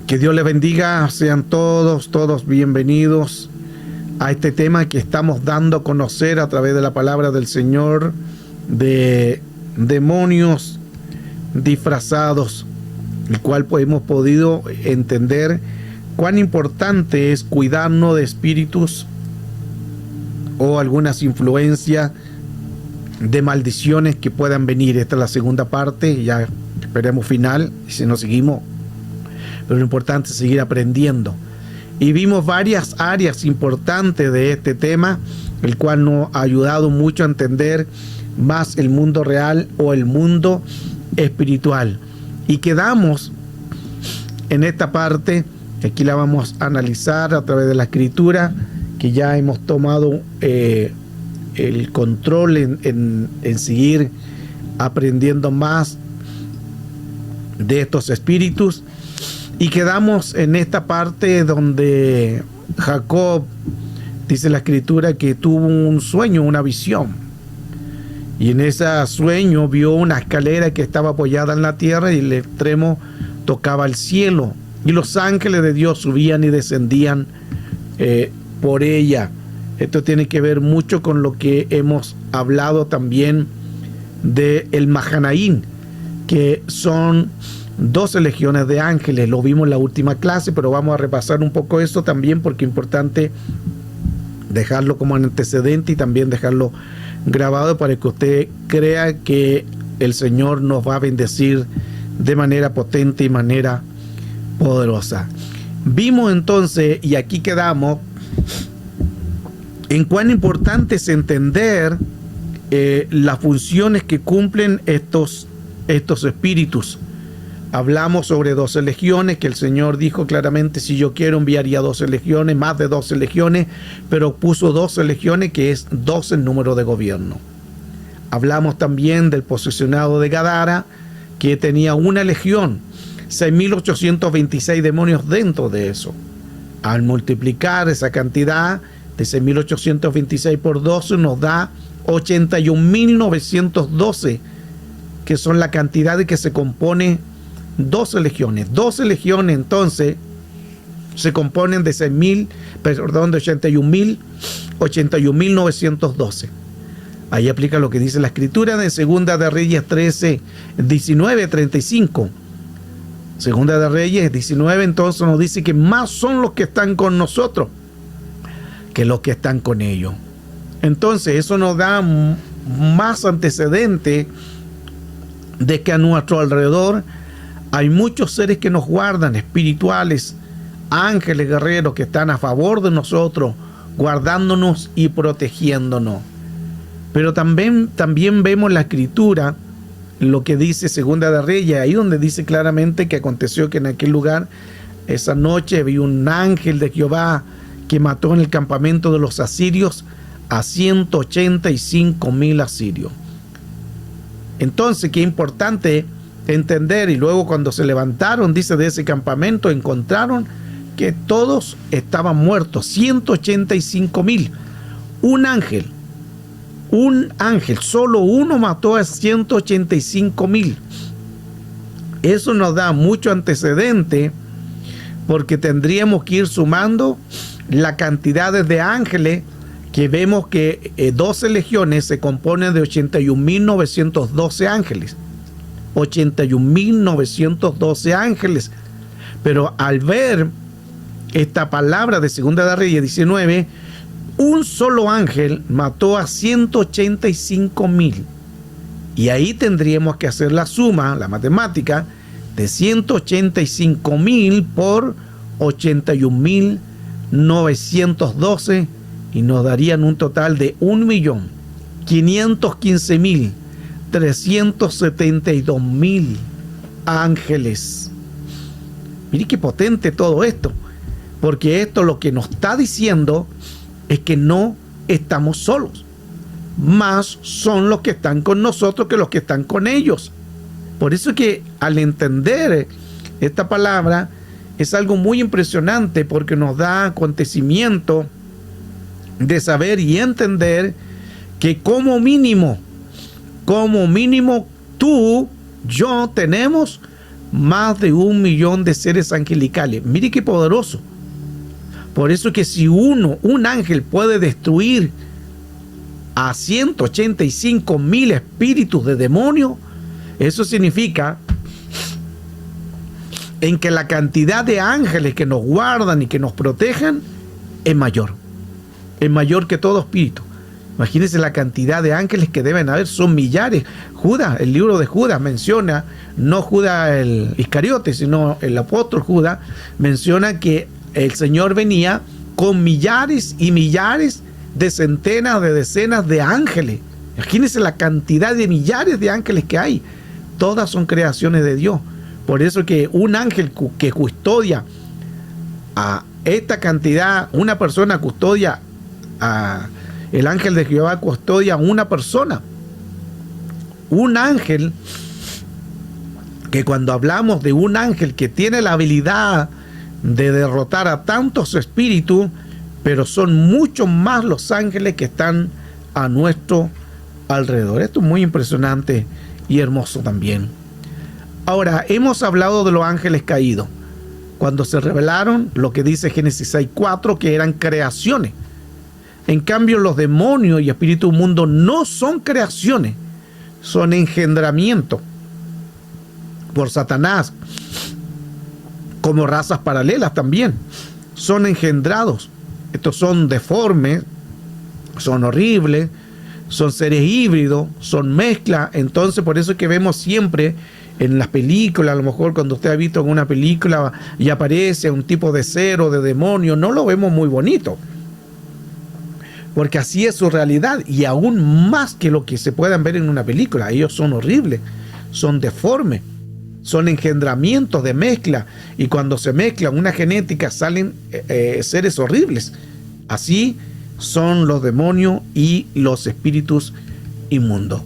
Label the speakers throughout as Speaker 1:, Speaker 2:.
Speaker 1: Que Dios les bendiga, sean todos bienvenidos a este tema que estamos dando a conocer a través de la palabra del Señor, de demonios disfrazados, el cual pues hemos podido entender cuán importante es cuidarnos de espíritus o algunas influencias de maldiciones que puedan venir. Esta es la segunda parte, ya esperemos final, y si no seguimos, pero lo importante es seguir aprendiendo. Y vimos varias áreas importantes de este tema, el cual nos ha ayudado mucho a entender más el mundo real o el mundo espiritual. Y quedamos en esta parte, que aquí la vamos a analizar a través de la escritura, que ya hemos tomado el control en seguir aprendiendo más de estos espíritus. Y quedamos en esta parte donde Jacob, dice la escritura, que tuvo un sueño, una visión. Y en ese sueño vio una escalera que estaba apoyada en la tierra y el extremo tocaba el cielo. Y los ángeles de Dios subían y descendían por ella. Esto tiene que ver mucho con lo que hemos hablado también de el Mahanaim, que son 12 legiones de ángeles. Lo vimos en la última clase, pero vamos a repasar un poco eso también, porque es importante dejarlo como antecedente y también dejarlo grabado para que usted crea que el Señor nos va a bendecir de manera potente y manera poderosa. Vimos entonces, y aquí quedamos, en cuán importante es entender las funciones que cumplen estos espíritus. Hablamos sobre 12 legiones, que el Señor dijo claramente: si yo quiero enviaría 12 legiones, más de 12 legiones, pero puso 12 legiones, que es 12 el número de gobierno. Hablamos también del posesionado de Gadara, que tenía una legión, 6.826 demonios dentro de eso. Al multiplicar esa cantidad de 6.826 por 12 nos da 81.912, que son la cantidad de que se compone 12 legiones. 12 legiones entonces se componen de 81.912. Ahí aplica lo que dice la escritura de Segunda de Reyes 13, 19, 35. Segunda de Reyes 19 entonces nos dice que más son los que están con nosotros que los que están con ellos. Entonces eso nos da más antecedente de que a nuestro alrededor hay muchos seres que nos guardan, espirituales, ángeles guerreros que están a favor de nosotros, guardándonos y protegiéndonos. Pero también vemos la escritura, lo que dice Segunda de Reyes, ahí donde dice claramente que aconteció que en aquel lugar, esa noche, vi un ángel de Jehová que mató en el campamento de los asirios a 185.000 asirios. Entonces, qué importante entender. Y luego cuando se levantaron, dice, de ese campamento, encontraron que todos estaban muertos, 185.000. Un ángel, solo uno mató a 185.000. Eso nos da mucho antecedente, porque tendríamos que ir sumando la cantidad de ángeles, que vemos que 12 legiones se componen de 81.912 ángeles. 81.912 ángeles. Pero al ver esta palabra de Segunda de Reyes 19, un solo ángel mató a 185.000. Y ahí tendríamos que hacer la suma, la matemática, de 185.000 por 81.912, y nos darían un total de 1.515.372.000 ángeles. Mire qué potente todo esto, porque esto lo que nos está diciendo es que no estamos solos, más son los que están con nosotros que los que están con ellos. Por eso es que al entender esta palabra es algo muy impresionante, porque nos da acontecimiento de saber y entender que como mínimo tú, yo tenemos más de 1 millón de seres angelicales. Mire qué poderoso. Por eso que si un ángel puede destruir a 185,000 espíritus de demonio, eso significa en que la cantidad de ángeles que nos guardan y que nos protejan es mayor que todo espíritu. Imagínense la cantidad de ángeles que deben haber, son millares. Judas, el libro de Judas menciona, no Judas el Iscariote, sino el apóstol Judas, menciona que el Señor venía con millares y millares de centenas, de decenas de ángeles. Imagínense la cantidad de millares de ángeles que hay. Todas son creaciones de Dios. Por eso que un ángel que custodia a esta cantidad, una persona custodia a... El ángel de Jehová custodia a una persona. Un ángel, que cuando hablamos de un ángel que tiene la habilidad de derrotar a tantos espíritus, pero son muchos más los ángeles que están a nuestro alrededor. Esto es muy impresionante y hermoso también. Ahora, hemos hablado de los ángeles caídos. Cuando se revelaron, lo que dice Génesis 6:4, que eran creaciones. En cambio, los demonios y espíritus mundos no son creaciones, son engendramiento por Satanás, como razas paralelas también. Son engendrados. Estos son deformes, son horribles, son seres híbridos, son mezclas. Entonces, por eso es que vemos siempre en las películas, a lo mejor cuando usted ha visto en una película y aparece un tipo de ser o de demonio, no lo vemos muy bonito. Porque así es su realidad, y aún más que lo que se puedan ver en una película. Ellos son horribles, son deformes, son engendramientos de mezcla, y cuando se mezclan una genética salen seres horribles. Así son los demonios y los espíritus inmundos.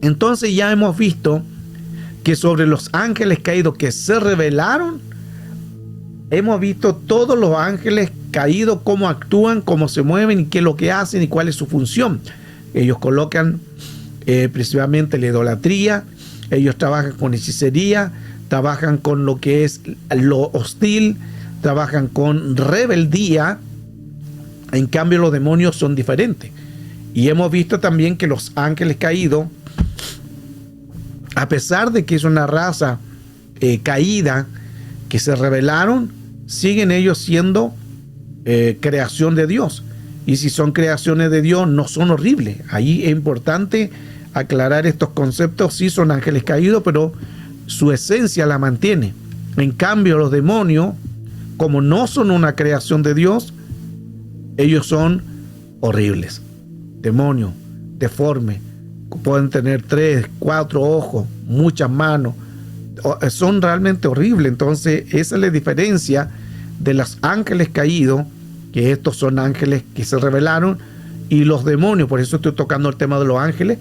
Speaker 1: Entonces ya hemos visto que sobre los ángeles caídos que se rebelaron, hemos visto todos los ángeles caídos, cómo actúan, cómo se mueven y qué es lo que hacen y cuál es su función. Ellos colocan principalmente la idolatría, ellos trabajan con hechicería, trabajan con lo que es lo hostil, trabajan con rebeldía. En cambio, los demonios son diferentes. Y hemos visto también que los ángeles caídos, a pesar de que es una raza caída, que se rebelaron, siguen ellos siendo creación de Dios. Y si son creaciones de Dios, no son horribles. Ahí es importante aclarar estos conceptos. Sí son ángeles caídos, pero su esencia la mantiene. En cambio, los demonios, como no son una creación de Dios, ellos son horribles. Demonios, deformes, pueden tener 3, 4 ojos, muchas manos. Son realmente horribles. Entonces esa es la diferencia de los ángeles caídos, que estos son ángeles que se rebelaron, y los demonios. Por eso estoy tocando el tema de los ángeles,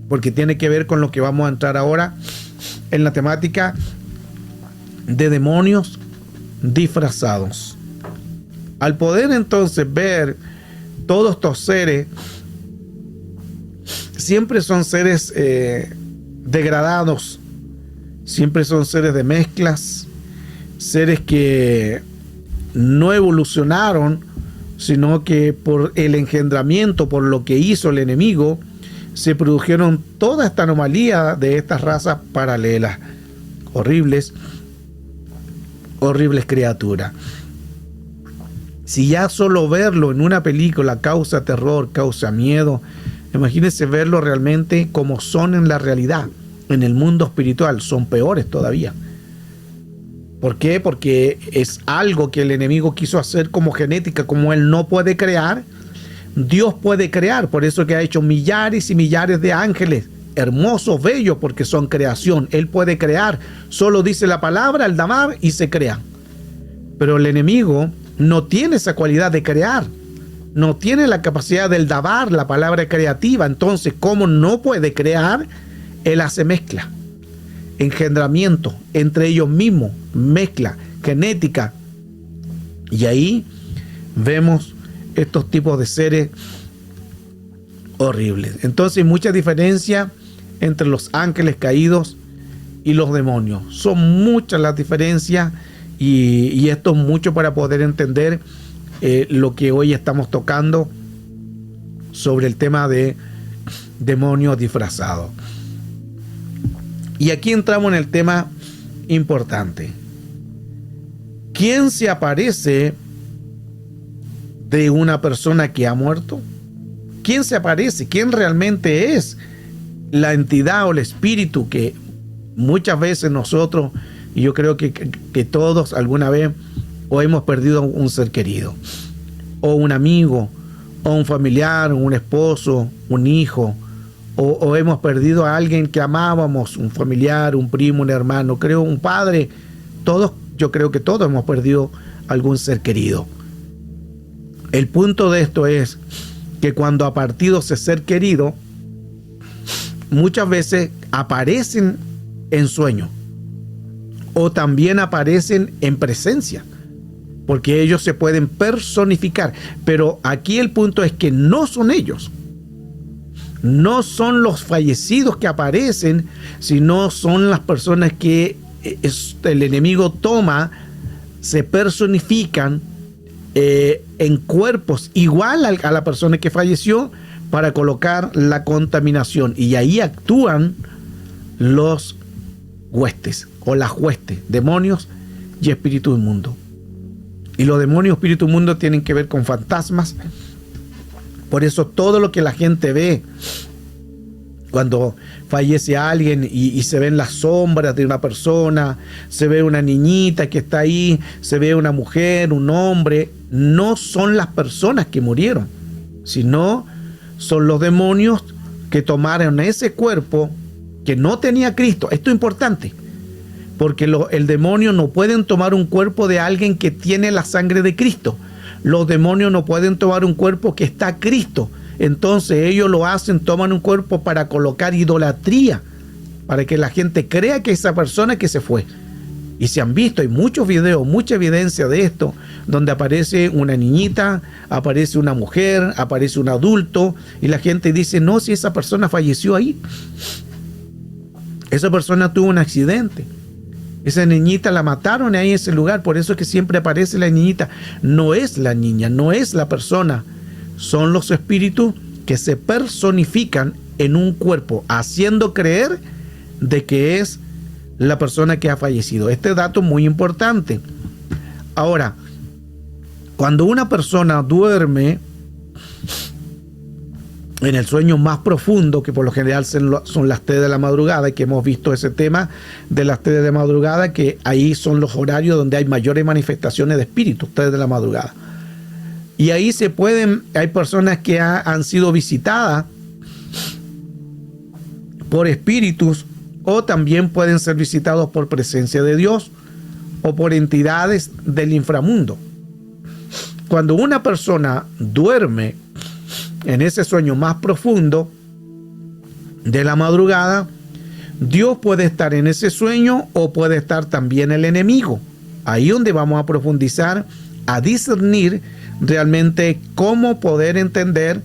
Speaker 1: porque tiene que ver con lo que vamos a entrar ahora en la temática de demonios disfrazados. Al poder entonces ver todos estos seres, siempre son seres degradados, siempre son seres de mezclas, seres que no evolucionaron, sino que por el engendramiento, por lo que hizo el enemigo, se produjeron toda esta anomalía de estas razas paralelas, horribles criaturas. Si ya solo verlo en una película causa terror, causa miedo, imagínense verlo realmente como son en la realidad. En el mundo espiritual son peores todavía. ¿Por qué? Porque es algo que el enemigo quiso hacer como genética. Como él no puede crear, Dios puede crear. Por eso que ha hecho millares y millares de ángeles, hermosos, bellos, porque son creación. Él puede crear. Solo dice la palabra, el damar, y se crea. Pero el enemigo no tiene esa cualidad de crear. No tiene la capacidad del dabar, la palabra creativa. Entonces, como no puede crear, él hace mezcla, engendramiento entre ellos mismos, mezcla genética, y ahí vemos estos tipos de seres horribles. Entonces hay mucha diferencia entre los ángeles caídos y los demonios. Son muchas las diferencias y esto es mucho para poder entender lo que hoy estamos tocando sobre el tema de demonios disfrazados. Y aquí entramos en el tema importante. ¿Quién se aparece de una persona que ha muerto? ¿Quién se aparece? ¿Quién realmente es la entidad o el espíritu que muchas veces nosotros, y yo creo que todos alguna vez, o hemos perdido un ser querido, o un amigo, o un familiar, un esposo, un hijo, o hemos perdido a alguien que amábamos, un familiar, un primo, un hermano, creo un padre? Yo creo que todos hemos perdido algún ser querido. El punto de esto es que cuando ha partido ese ser querido, muchas veces aparecen en sueño o también aparecen en presencia, porque ellos se pueden personificar. Pero aquí el punto es que no son ellos, no son los fallecidos que aparecen, sino son las personas que el enemigo toma, se personifican en cuerpos igual a la persona que falleció para colocar la contaminación, y ahí actúan los huestes o las huestes, demonios y espíritu inmundo. Y los demonios y espíritu inmundo tienen que ver con fantasmas. Por eso todo lo que la gente ve cuando fallece alguien y se ven las sombras de una persona, se ve una niñita que está ahí, se ve una mujer, un hombre, no son las personas que murieron, sino son los demonios que tomaron ese cuerpo que no tenía Cristo. Esto es importante, porque el demonio no pueden tomar un cuerpo de alguien que tiene la sangre de Cristo. Los demonios no pueden tomar un cuerpo que está Cristo. Entonces ellos lo hacen, toman un cuerpo para colocar idolatría, para que la gente crea que esa persona que se fue. Y se han visto, hay muchos videos, mucha evidencia de esto, donde aparece una niñita, aparece una mujer, aparece un adulto, y la gente dice, no, si esa persona falleció ahí. Esa persona tuvo un accidente. Esa niñita la mataron ahí en ese lugar, por eso es que siempre aparece la niñita. No es la niña, no es la persona. Son los espíritus que se personifican en un cuerpo, haciendo creer de que es la persona que ha fallecido. Este dato es muy importante. Ahora, cuando una persona duerme en el sueño más profundo, que por lo general son las 3 de la madrugada, y que hemos visto ese tema de las 3 de la madrugada, que ahí son los horarios donde hay mayores manifestaciones de espíritus, 3 de la madrugada. Y ahí hay personas que han sido visitadas por espíritus, o también pueden ser visitados por presencia de Dios o por entidades del inframundo. Cuando una persona duerme en ese sueño más profundo de la madrugada, Dios puede estar en ese sueño o puede estar también el enemigo. Ahí donde vamos a profundizar, a discernir realmente cómo poder entender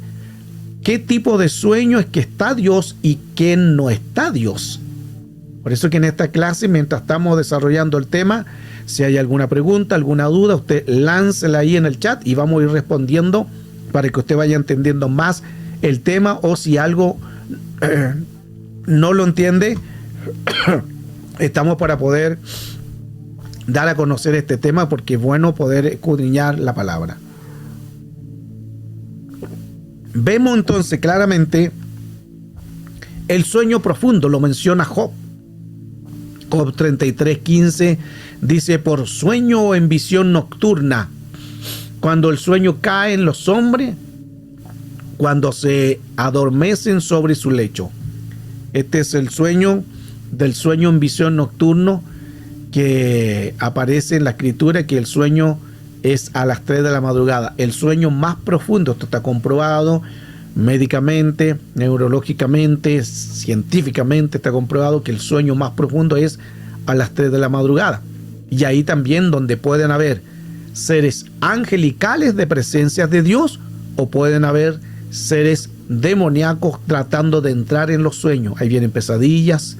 Speaker 1: qué tipo de sueño es que está Dios y qué no está Dios. Por eso que en esta clase, mientras estamos desarrollando el tema, si hay alguna pregunta, alguna duda, usted láncela ahí en el chat y vamos a ir respondiendo para que usted vaya entendiendo más el tema, o si algo no lo entiende, estamos para poder dar a conocer este tema, porque es bueno poder escudriñar la palabra. Vemos entonces claramente el sueño profundo, lo menciona Job. Job 33:15 dice: por sueño o en visión nocturna, cuando el sueño cae en los hombres, cuando se adormecen sobre su lecho. Este es el sueño del sueño en visión nocturno que aparece en la escritura, que el sueño es a las 3 de la madrugada. El sueño más profundo, esto está comprobado médicamente, neurológicamente, científicamente está comprobado que el sueño más profundo es a las 3 de la madrugada. Y ahí también donde pueden haber seres angelicales de presencias de Dios, o pueden haber seres demoníacos tratando de entrar en los sueños. Ahí vienen pesadillas,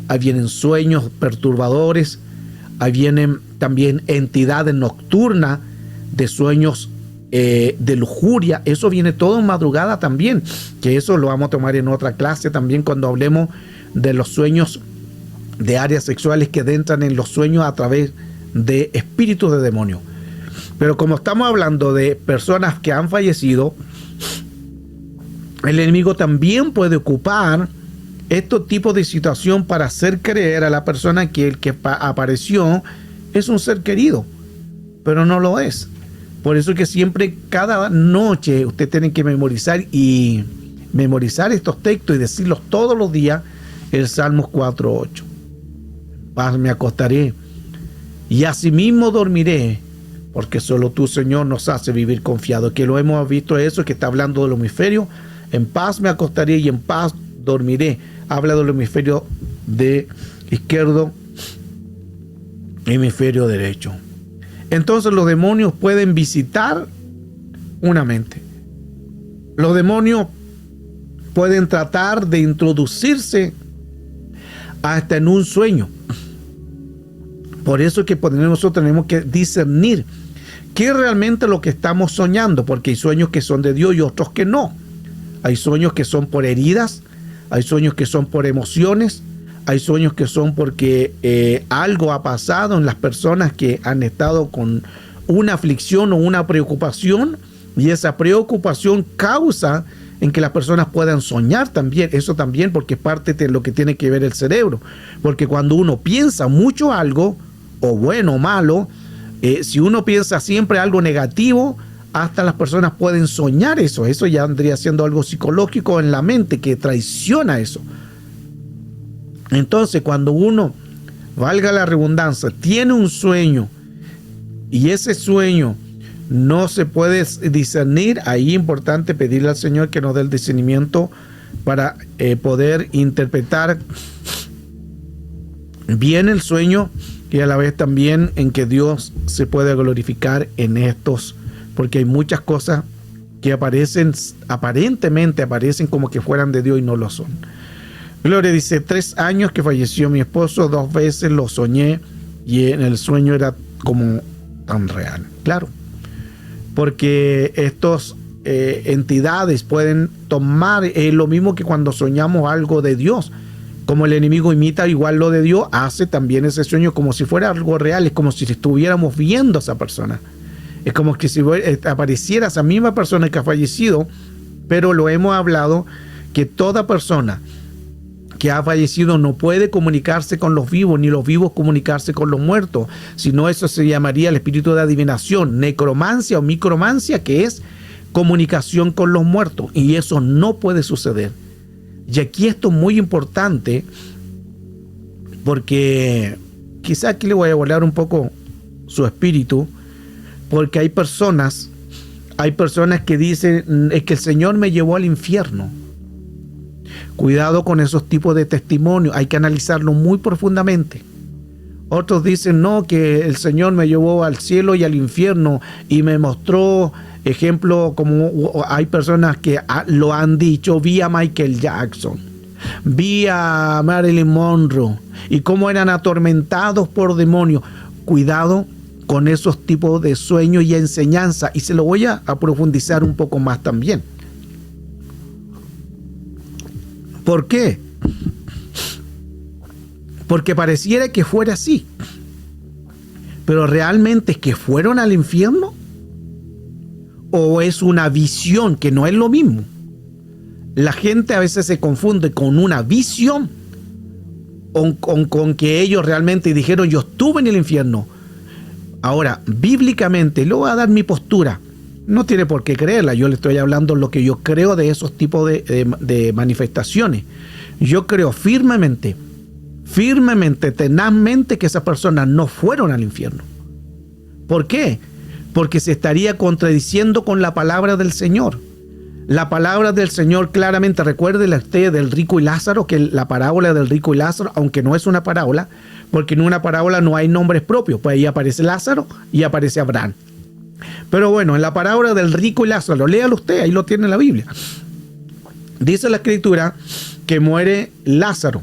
Speaker 1: ahí vienen sueños perturbadores, ahí vienen también entidades nocturnas de sueños de lujuria. Eso viene todo en madrugada también, que eso lo vamos a tomar en otra clase también cuando hablemos de los sueños de áreas sexuales que entran en los sueños a través de espíritus de demonios. Pero como estamos hablando de personas que han fallecido, el enemigo también puede ocupar estos tipos de situación para hacer creer a la persona que el que apareció es un ser querido, pero no lo es. Por eso que siempre, cada noche, usted tiene que memorizar estos textos y decirlos todos los días, el Salmos 4:8. Paz me acostaré y asimismo dormiré, porque solo tú, Señor, nos hace vivir confiado. Que lo hemos visto eso, que está hablando del hemisferio. En paz me acostaré y en paz dormiré. Habla del hemisferio de izquierdo, hemisferio derecho. Entonces los demonios pueden visitar una mente. Los demonios pueden tratar de introducirse hasta en un sueño. Por eso es que nosotros tenemos que discernir qué es realmente lo que estamos soñando, porque hay sueños que son de Dios y otros que no. Hay sueños que son por heridas, hay sueños que son por emociones, hay sueños que son porque algo ha pasado en las personas que han estado con una aflicción o una preocupación, y esa preocupación causa en que las personas puedan soñar también. Eso también, porque es parte de lo que tiene que ver el cerebro. Porque cuando uno piensa mucho algo, o bueno o malo, si uno piensa siempre algo negativo, hasta las personas pueden soñar eso. Eso ya andría siendo algo psicológico en la mente que traiciona eso. Entonces, cuando uno, valga la redundancia, tiene un sueño y ese sueño no se puede discernir, ahí es importante pedirle al Señor que nos dé el discernimiento para poder interpretar bien el sueño, y a la vez también en que Dios se puede glorificar en estos, porque hay muchas cosas que aparentemente aparecen como que fueran de Dios y no lo son. Gloria dice, 3 años que falleció mi esposo, 2 veces lo soñé y en el sueño era como tan real. Claro, porque estos entidades pueden tomar lo mismo que cuando soñamos algo de Dios. Como el enemigo imita igual lo de Dios, hace también ese sueño como si fuera algo real. Es como si estuviéramos viendo a esa persona. Es como que si apareciera esa misma persona que ha fallecido, pero lo hemos hablado que toda persona que ha fallecido no puede comunicarse con los vivos, ni los vivos comunicarse con los muertos, sino eso se llamaría el espíritu de adivinación, necromancia o micromancia, que es comunicación con los muertos, y eso no puede suceder. Y aquí esto es muy importante, porque quizá aquí le voy a volar un poco su espíritu, porque hay personas que dicen, es que el Señor me llevó al infierno. Cuidado con esos tipos de testimonios, hay que analizarlo muy profundamente. Otros dicen, no, que el Señor me llevó al cielo y al infierno y me mostró, ejemplo, como hay personas que lo han dicho, vi a Michael Jackson, vi a Marilyn Monroe y cómo eran atormentados por demonios. Cuidado con esos tipos de sueños y enseñanza, y se lo voy a profundizar un poco más también. ¿Por qué? Porque pareciera que fuera así, pero realmente es que fueron al infierno, o es una visión, que no es lo mismo. La gente a veces se confunde con una visión con que ellos realmente dijeron, yo estuve en el infierno. Ahora, bíblicamente, le voy a dar mi postura. No tiene por qué creerla, yo le estoy hablando lo que yo creo de esos tipos de manifestaciones. Yo creo firmemente, tenazmente, que esas personas no fueron al infierno. ¿Por qué? Porque se estaría contradiciendo con la palabra del Señor. La palabra del Señor claramente, recuerde la historia del rico y Lázaro, que la parábola del rico y Lázaro, aunque no es una parábola, porque en una parábola no hay nombres propios, pues ahí aparece Lázaro y aparece Abraham. Pero bueno, en la parábola del rico y Lázaro, léalo usted, ahí lo tiene en la Biblia. Dice la Escritura que muere Lázaro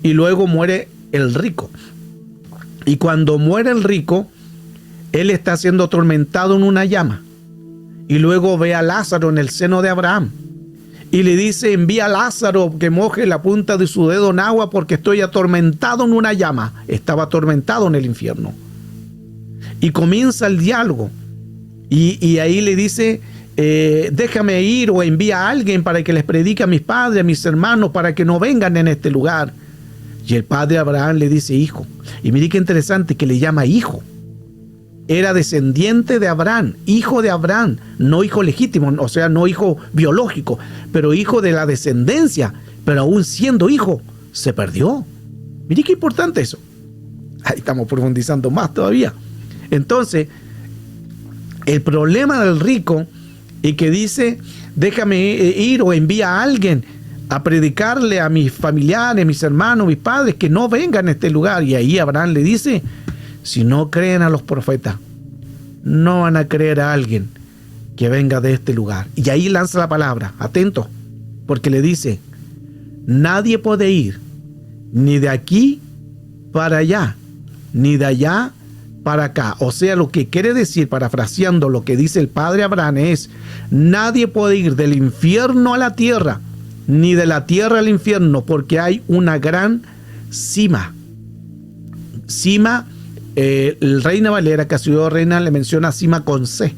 Speaker 1: y luego muere el rico. Y cuando muere el rico, él está siendo atormentado en una llama. Y luego ve a Lázaro en el seno de Abraham. Y le dice, envía a Lázaro que moje la punta de su dedo en agua porque estoy atormentado en una llama. Estaba atormentado en el infierno. Y comienza el diálogo. Y ahí le dice, déjame ir o envía a alguien para que les predique a mis padres, a mis hermanos, para que no vengan en este lugar. Y el padre Abraham le dice, hijo. Y mire qué interesante que le llama hijo. Era descendiente de Abraham, hijo de Abraham, no hijo legítimo, o sea, no hijo biológico, pero hijo de la descendencia. Pero aún siendo hijo, se perdió. Mire qué importante eso. Ahí estamos profundizando más todavía. Entonces, el problema del rico y que dice, déjame ir o envía a alguien a predicarle a mis familiares, mis hermanos, mis padres, que no vengan a este lugar. Y ahí Abraham le dice, si no creen a los profetas, no van a creer a alguien que venga de este lugar. Y ahí lanza la palabra, atento, porque le dice, nadie puede ir ni de aquí para allá, ni de allá para acá. O sea, lo que quiere decir, parafraseando lo que dice el padre Abraham, es, nadie puede ir del infierno a la tierra, ni de la tierra al infierno, porque hay una gran cima. Cima, el Reina Valera, que ha sido reina, le menciona cima con C.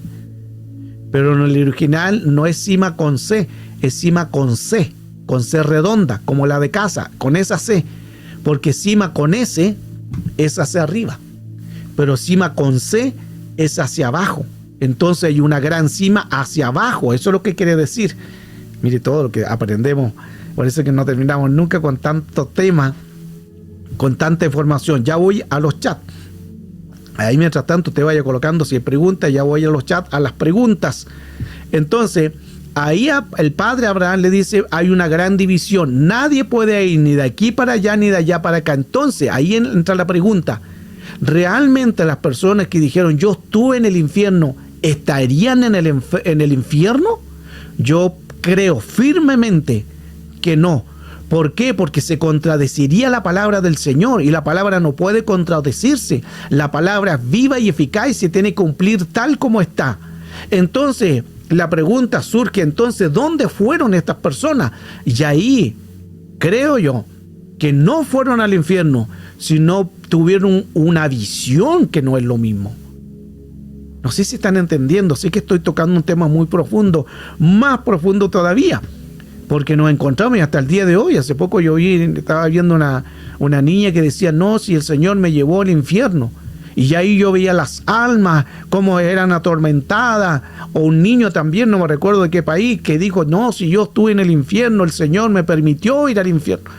Speaker 1: Pero en el original no es cima con C, es cima con C redonda, como la de casa, con esa C. Porque cima con S es hacia arriba, pero cima con C es hacia abajo. Entonces hay una gran cima hacia abajo. Eso es lo que quiere decir. Mire todo lo que aprendemos. Por eso que no terminamos nunca con tanto tema, con tanta información. Ya voy a los chats. Ahí mientras tanto te vaya colocando si hay preguntas, ya voy a los chats, a las preguntas. Entonces, ahí el padre Abraham le dice, hay una gran división. Nadie puede ir ni de aquí para allá, ni de allá para acá. Entonces, ahí entra la pregunta. ¿Realmente las personas que dijeron, yo estuve en el infierno, estarían en el infierno? Yo creo firmemente que no. ¿Por qué? Porque se contradeciría la palabra del Señor, y la palabra no puede contradecirse. La palabra es viva y eficaz y se tiene que cumplir tal como está. Entonces, la pregunta surge, entonces, ¿dónde fueron estas personas? Y ahí, creo yo, que no fueron al infierno, sino tuvieron una visión que no es lo mismo. No sé si están entendiendo, sé que estoy tocando un tema muy profundo, más profundo todavía, porque nos encontramos y hasta el día de hoy, hace poco yo estaba viendo una niña que decía, no, si el Señor me llevó al infierno. Y ahí yo veía las almas, cómo eran atormentadas. O un niño también, no me recuerdo de qué país, que dijo, no, si yo estuve en el infierno, el Señor me permitió ir al infierno.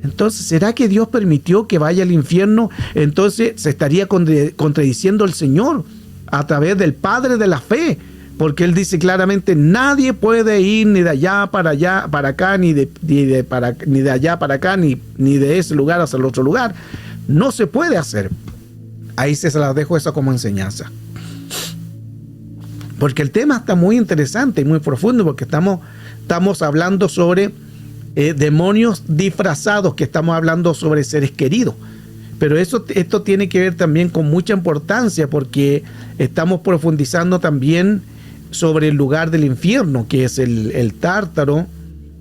Speaker 1: Entonces, ¿será que Dios permitió que vaya al infierno? Entonces se estaría contradiciendo el Señor a través del Padre de la fe. Porque Él dice claramente, nadie puede ir ni de allá para acá, ni de allá para acá, ni de ese lugar hacia el otro lugar. No se puede hacer. Ahí se las dejo eso como enseñanza. Porque el tema está muy interesante y muy profundo, porque estamos hablando sobre demonios disfrazados, que estamos hablando sobre seres queridos. Pero esto tiene que ver también con mucha importancia, porque estamos profundizando también sobre el lugar del infierno, que es el Tártaro,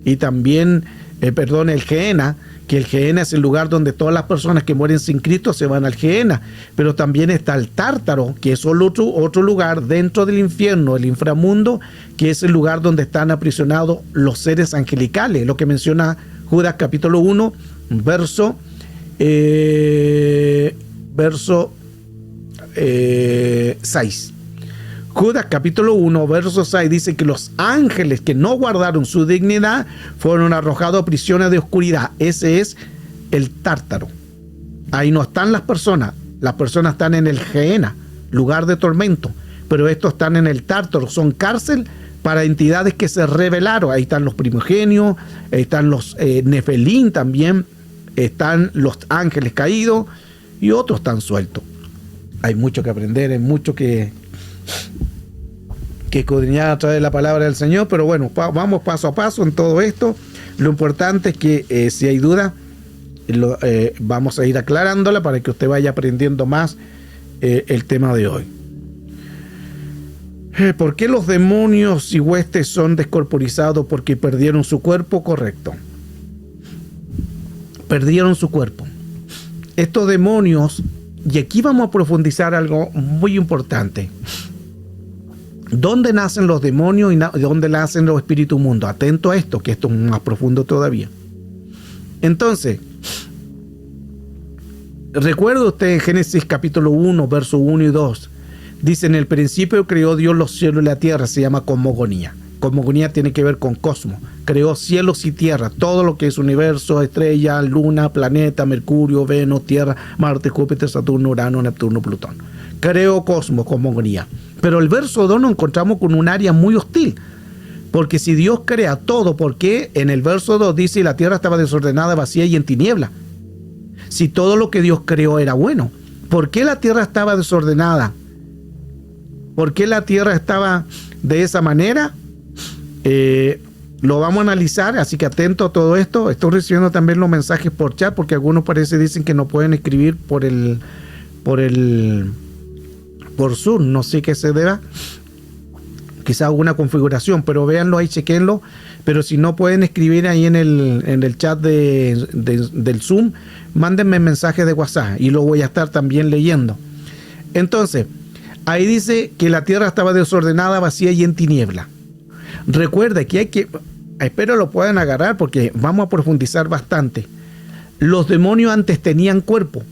Speaker 1: y también, el Gehenna, que el Gehenna es el lugar donde todas las personas que mueren sin Cristo se van al Gehenna. Pero también está el Tártaro, que es otro lugar dentro del infierno, el inframundo, que es el lugar donde están aprisionados los seres angelicales, lo que menciona Judas capítulo 1, verso 6. Judas capítulo 1, verso 6 dice que los ángeles que no guardaron su dignidad fueron arrojados a prisiones de oscuridad. Ese es el Tártaro. Ahí no están las personas están en el Gehenna, lugar de tormento, pero estos están en el Tártaro, son cárcel para entidades que se rebelaron. Ahí están los primogenios, ahí están los Nefelín también, están los ángeles caídos y otros están sueltos. Hay mucho que aprender, hay mucho que escudriñar a través de la palabra del Señor, pero bueno, vamos paso a paso en todo esto. Lo importante es que si hay duda, vamos a ir aclarándola para que usted vaya aprendiendo más el tema de hoy. ¿Por qué los demonios y huestes son descorporizados? Porque perdieron su cuerpo, correcto. Perdieron su cuerpo. Estos demonios, y aquí vamos a profundizar algo muy importante. ¿Dónde nacen los demonios y dónde nacen los espíritus mundos? Atento a esto, que esto es más profundo todavía. Entonces, recuerda usted en Génesis capítulo 1, verso 1 y 2. Dice, en el principio creó Dios los cielos y la tierra, se llama cosmogonía. Cosmogonía tiene que ver con cosmos. Creó cielos y tierra, todo lo que es universo, estrella, luna, planeta, Mercurio, Venus, Tierra, Marte, Júpiter, Saturno, Urano, Neptuno, Plutón. Creó cosmos, cosmogonía. Pero el verso 2 nos encontramos con un área muy hostil. Porque si Dios crea todo, ¿por qué en el verso 2 dice la tierra estaba desordenada, vacía y en tiniebla? Si todo lo que Dios creó era bueno, ¿por qué la tierra estaba desordenada? ¿Por qué la tierra estaba de esa manera? Lo vamos a analizar, así que atento a todo esto. Estoy recibiendo también los mensajes por chat, porque algunos dicen que no pueden escribir por Zoom. No sé qué se deba. Quizá alguna configuración, pero véanlo ahí, chequenlo. Pero si no pueden escribir ahí en el chat del Zoom, mándenme mensajes de WhatsApp y lo voy a estar también leyendo. Entonces, ahí dice que la tierra estaba desordenada, vacía y en tiniebla. Recuerda que espero lo puedan agarrar porque vamos a profundizar bastante. Los demonios antes tenían cuerpo,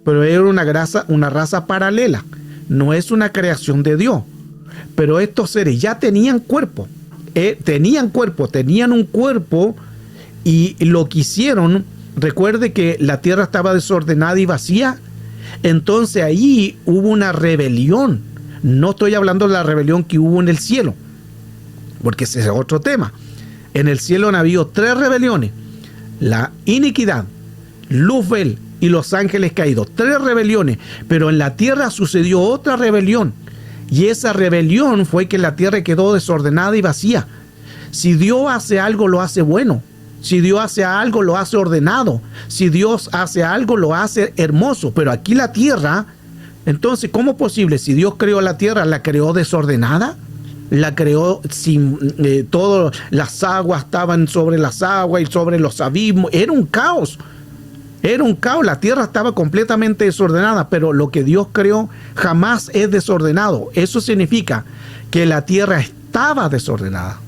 Speaker 1: pero era una raza paralela. No es una creación de Dios. Pero estos seres ya tenían cuerpo. Tenían un cuerpo y lo que hicieron, recuerde que la tierra estaba desordenada y vacía. Entonces ahí hubo una rebelión. No estoy hablando de la rebelión que hubo en el cielo, porque ese es otro tema. En el cielo han habido 3 rebeliones: la iniquidad, Luzbel y los ángeles caídos. 3 rebeliones, pero en la tierra sucedió otra rebelión. Y esa rebelión fue que la tierra quedó desordenada y vacía. Si Dios hace algo, lo hace bueno. Si Dios hace algo, lo hace ordenado. Si Dios hace algo, lo hace hermoso. Pero aquí la tierra, entonces, ¿cómo es posible? Si Dios creó la tierra, ¿la creó desordenada? La creó sin las aguas estaban sobre las aguas y sobre los abismos. Era un caos. Era un caos, la tierra estaba completamente desordenada, pero lo que Dios creó jamás es desordenado. Eso significa que la tierra estaba desordenada.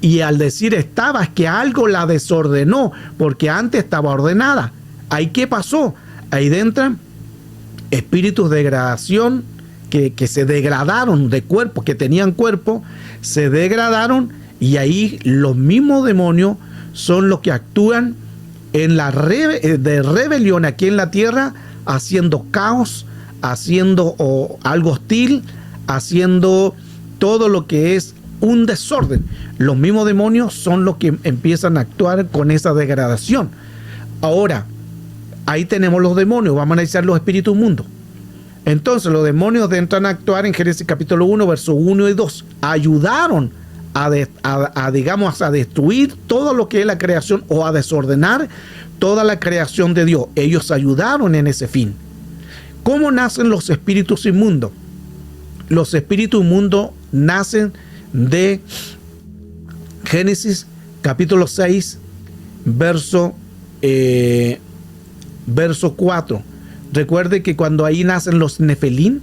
Speaker 1: Y al decir estaba, es que algo la desordenó, porque antes estaba ordenada. ¿Ahí qué pasó? Ahí entran espíritus de degradación que se degradaron de cuerpo, que tenían cuerpo, se degradaron, y ahí los mismos demonios son los que actúan en la de rebelión aquí en la tierra, haciendo caos, haciendo algo hostil, haciendo todo lo que es un desorden. Los mismos demonios son los que empiezan a actuar con esa degradación. Ahora, ahí tenemos los demonios. Vamos a analizar los espíritus mundos. Entonces, los demonios entran a actuar en Génesis capítulo 1, versos 1 y 2. Ayudaron a destruir todo lo que es la creación, o a desordenar toda la creación de Dios. Ellos ayudaron en ese fin. ¿Cómo nacen los espíritus inmundos? Los espíritus inmundos nacen de Génesis capítulo 6, verso 4. Recuerde que cuando ahí nacen los nefelín,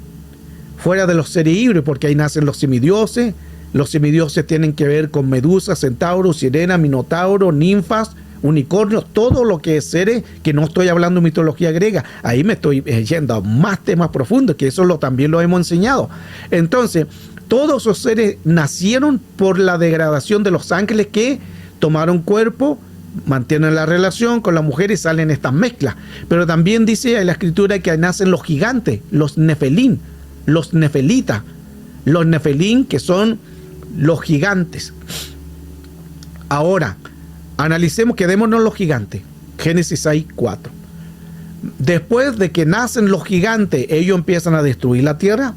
Speaker 1: fuera de los seres híbridos, porque ahí nacen los semidioses. Los semidioses tienen que ver con medusas, centauros, sirenas, minotauros, ninfas, unicornios, todo lo que es seres, que no estoy hablando de mitología griega. Ahí me estoy yendo a más temas profundos, que eso también lo hemos enseñado. Entonces, todos esos seres nacieron por la degradación de los ángeles, que tomaron cuerpo, mantienen la relación con la mujer y salen estas mezclas. Pero también dice en la escritura que nacen los gigantes, los nefelín, los nefelitas. Los nefelín, que son los gigantes. Ahora, analicemos, quedémonos los gigantes. Génesis 6, 4. Después de que nacen los gigantes, ellos empiezan a destruir la tierra.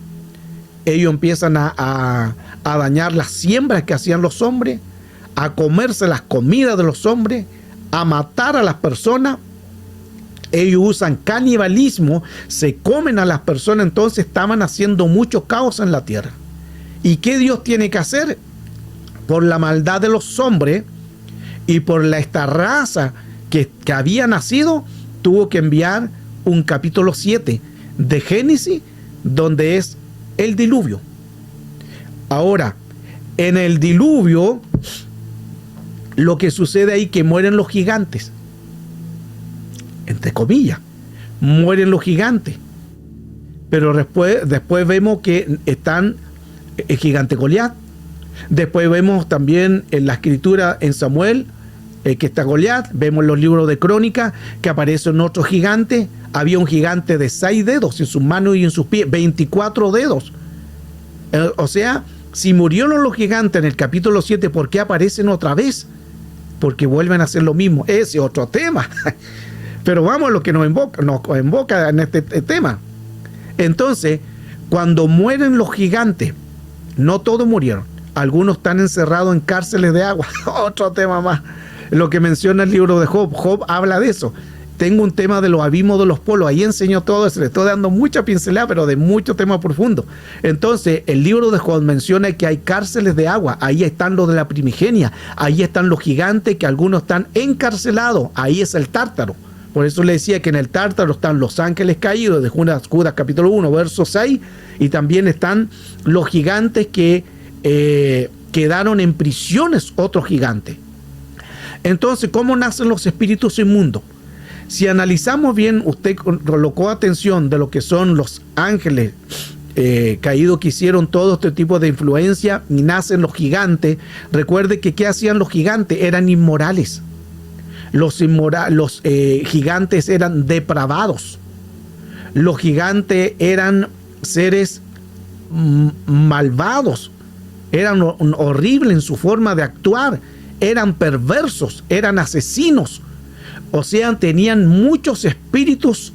Speaker 1: Ellos empiezan a dañar las siembras que hacían los hombres, a comerse las comidas de los hombres, a matar a las personas. ellos usan canibalismo, se comen a las personas, entonces estaban haciendo mucho caos en la tierra. ¿Y qué Dios tiene que hacer? Por la maldad de los hombres y por esta raza que había nacido, tuvo que enviar un capítulo 7 de Génesis, donde es el diluvio. Ahora, en el diluvio, lo que sucede ahí, que mueren los gigantes, entre comillas, mueren los gigantes, pero después vemos que están el gigante Goliat. Después vemos también en la escritura en Samuel que está Goliat. Vemos en los libros de Crónicas que aparecen otros gigantes. Había un gigante de 6 dedos en sus manos y en sus pies, 24 dedos. O sea, si murieron los gigantes en el capítulo 7, ¿por qué aparecen otra vez? Porque vuelven a hacer lo mismo. Ese es otro tema. Pero vamos a lo que nos invoca en este tema. Entonces, cuando mueren los gigantes, no todos murieron. Algunos están encerrados en cárceles de agua. Otro tema más. Lo que menciona el libro de Job. Job habla de eso. Tengo un tema de los abismos de los polos. Ahí enseño todo eso. Le estoy dando mucha pincelada, pero de mucho tema profundo. Entonces, el libro de Job menciona que hay cárceles de agua. Ahí están los de la primigenia. Ahí están los gigantes, que algunos están encarcelados. Ahí es el Tártaro. Por eso le decía que en el Tártaro están los ángeles caídos de Judas capítulo 1, verso 6. Y también están los gigantes que quedaron en prisiones, otros gigantes. Entonces, ¿cómo nacen los espíritus inmundos? Si analizamos bien, usted colocó atención de lo que son los ángeles caídos, que hicieron todo este tipo de influencia, y nacen los gigantes. Recuerde que ¿qué hacían los gigantes? Eran inmorales. Los gigantes eran depravados. Los gigantes eran seres malvados. Eran horribles en su forma de actuar. Eran perversos. Eran asesinos. O sea, tenían muchos espíritus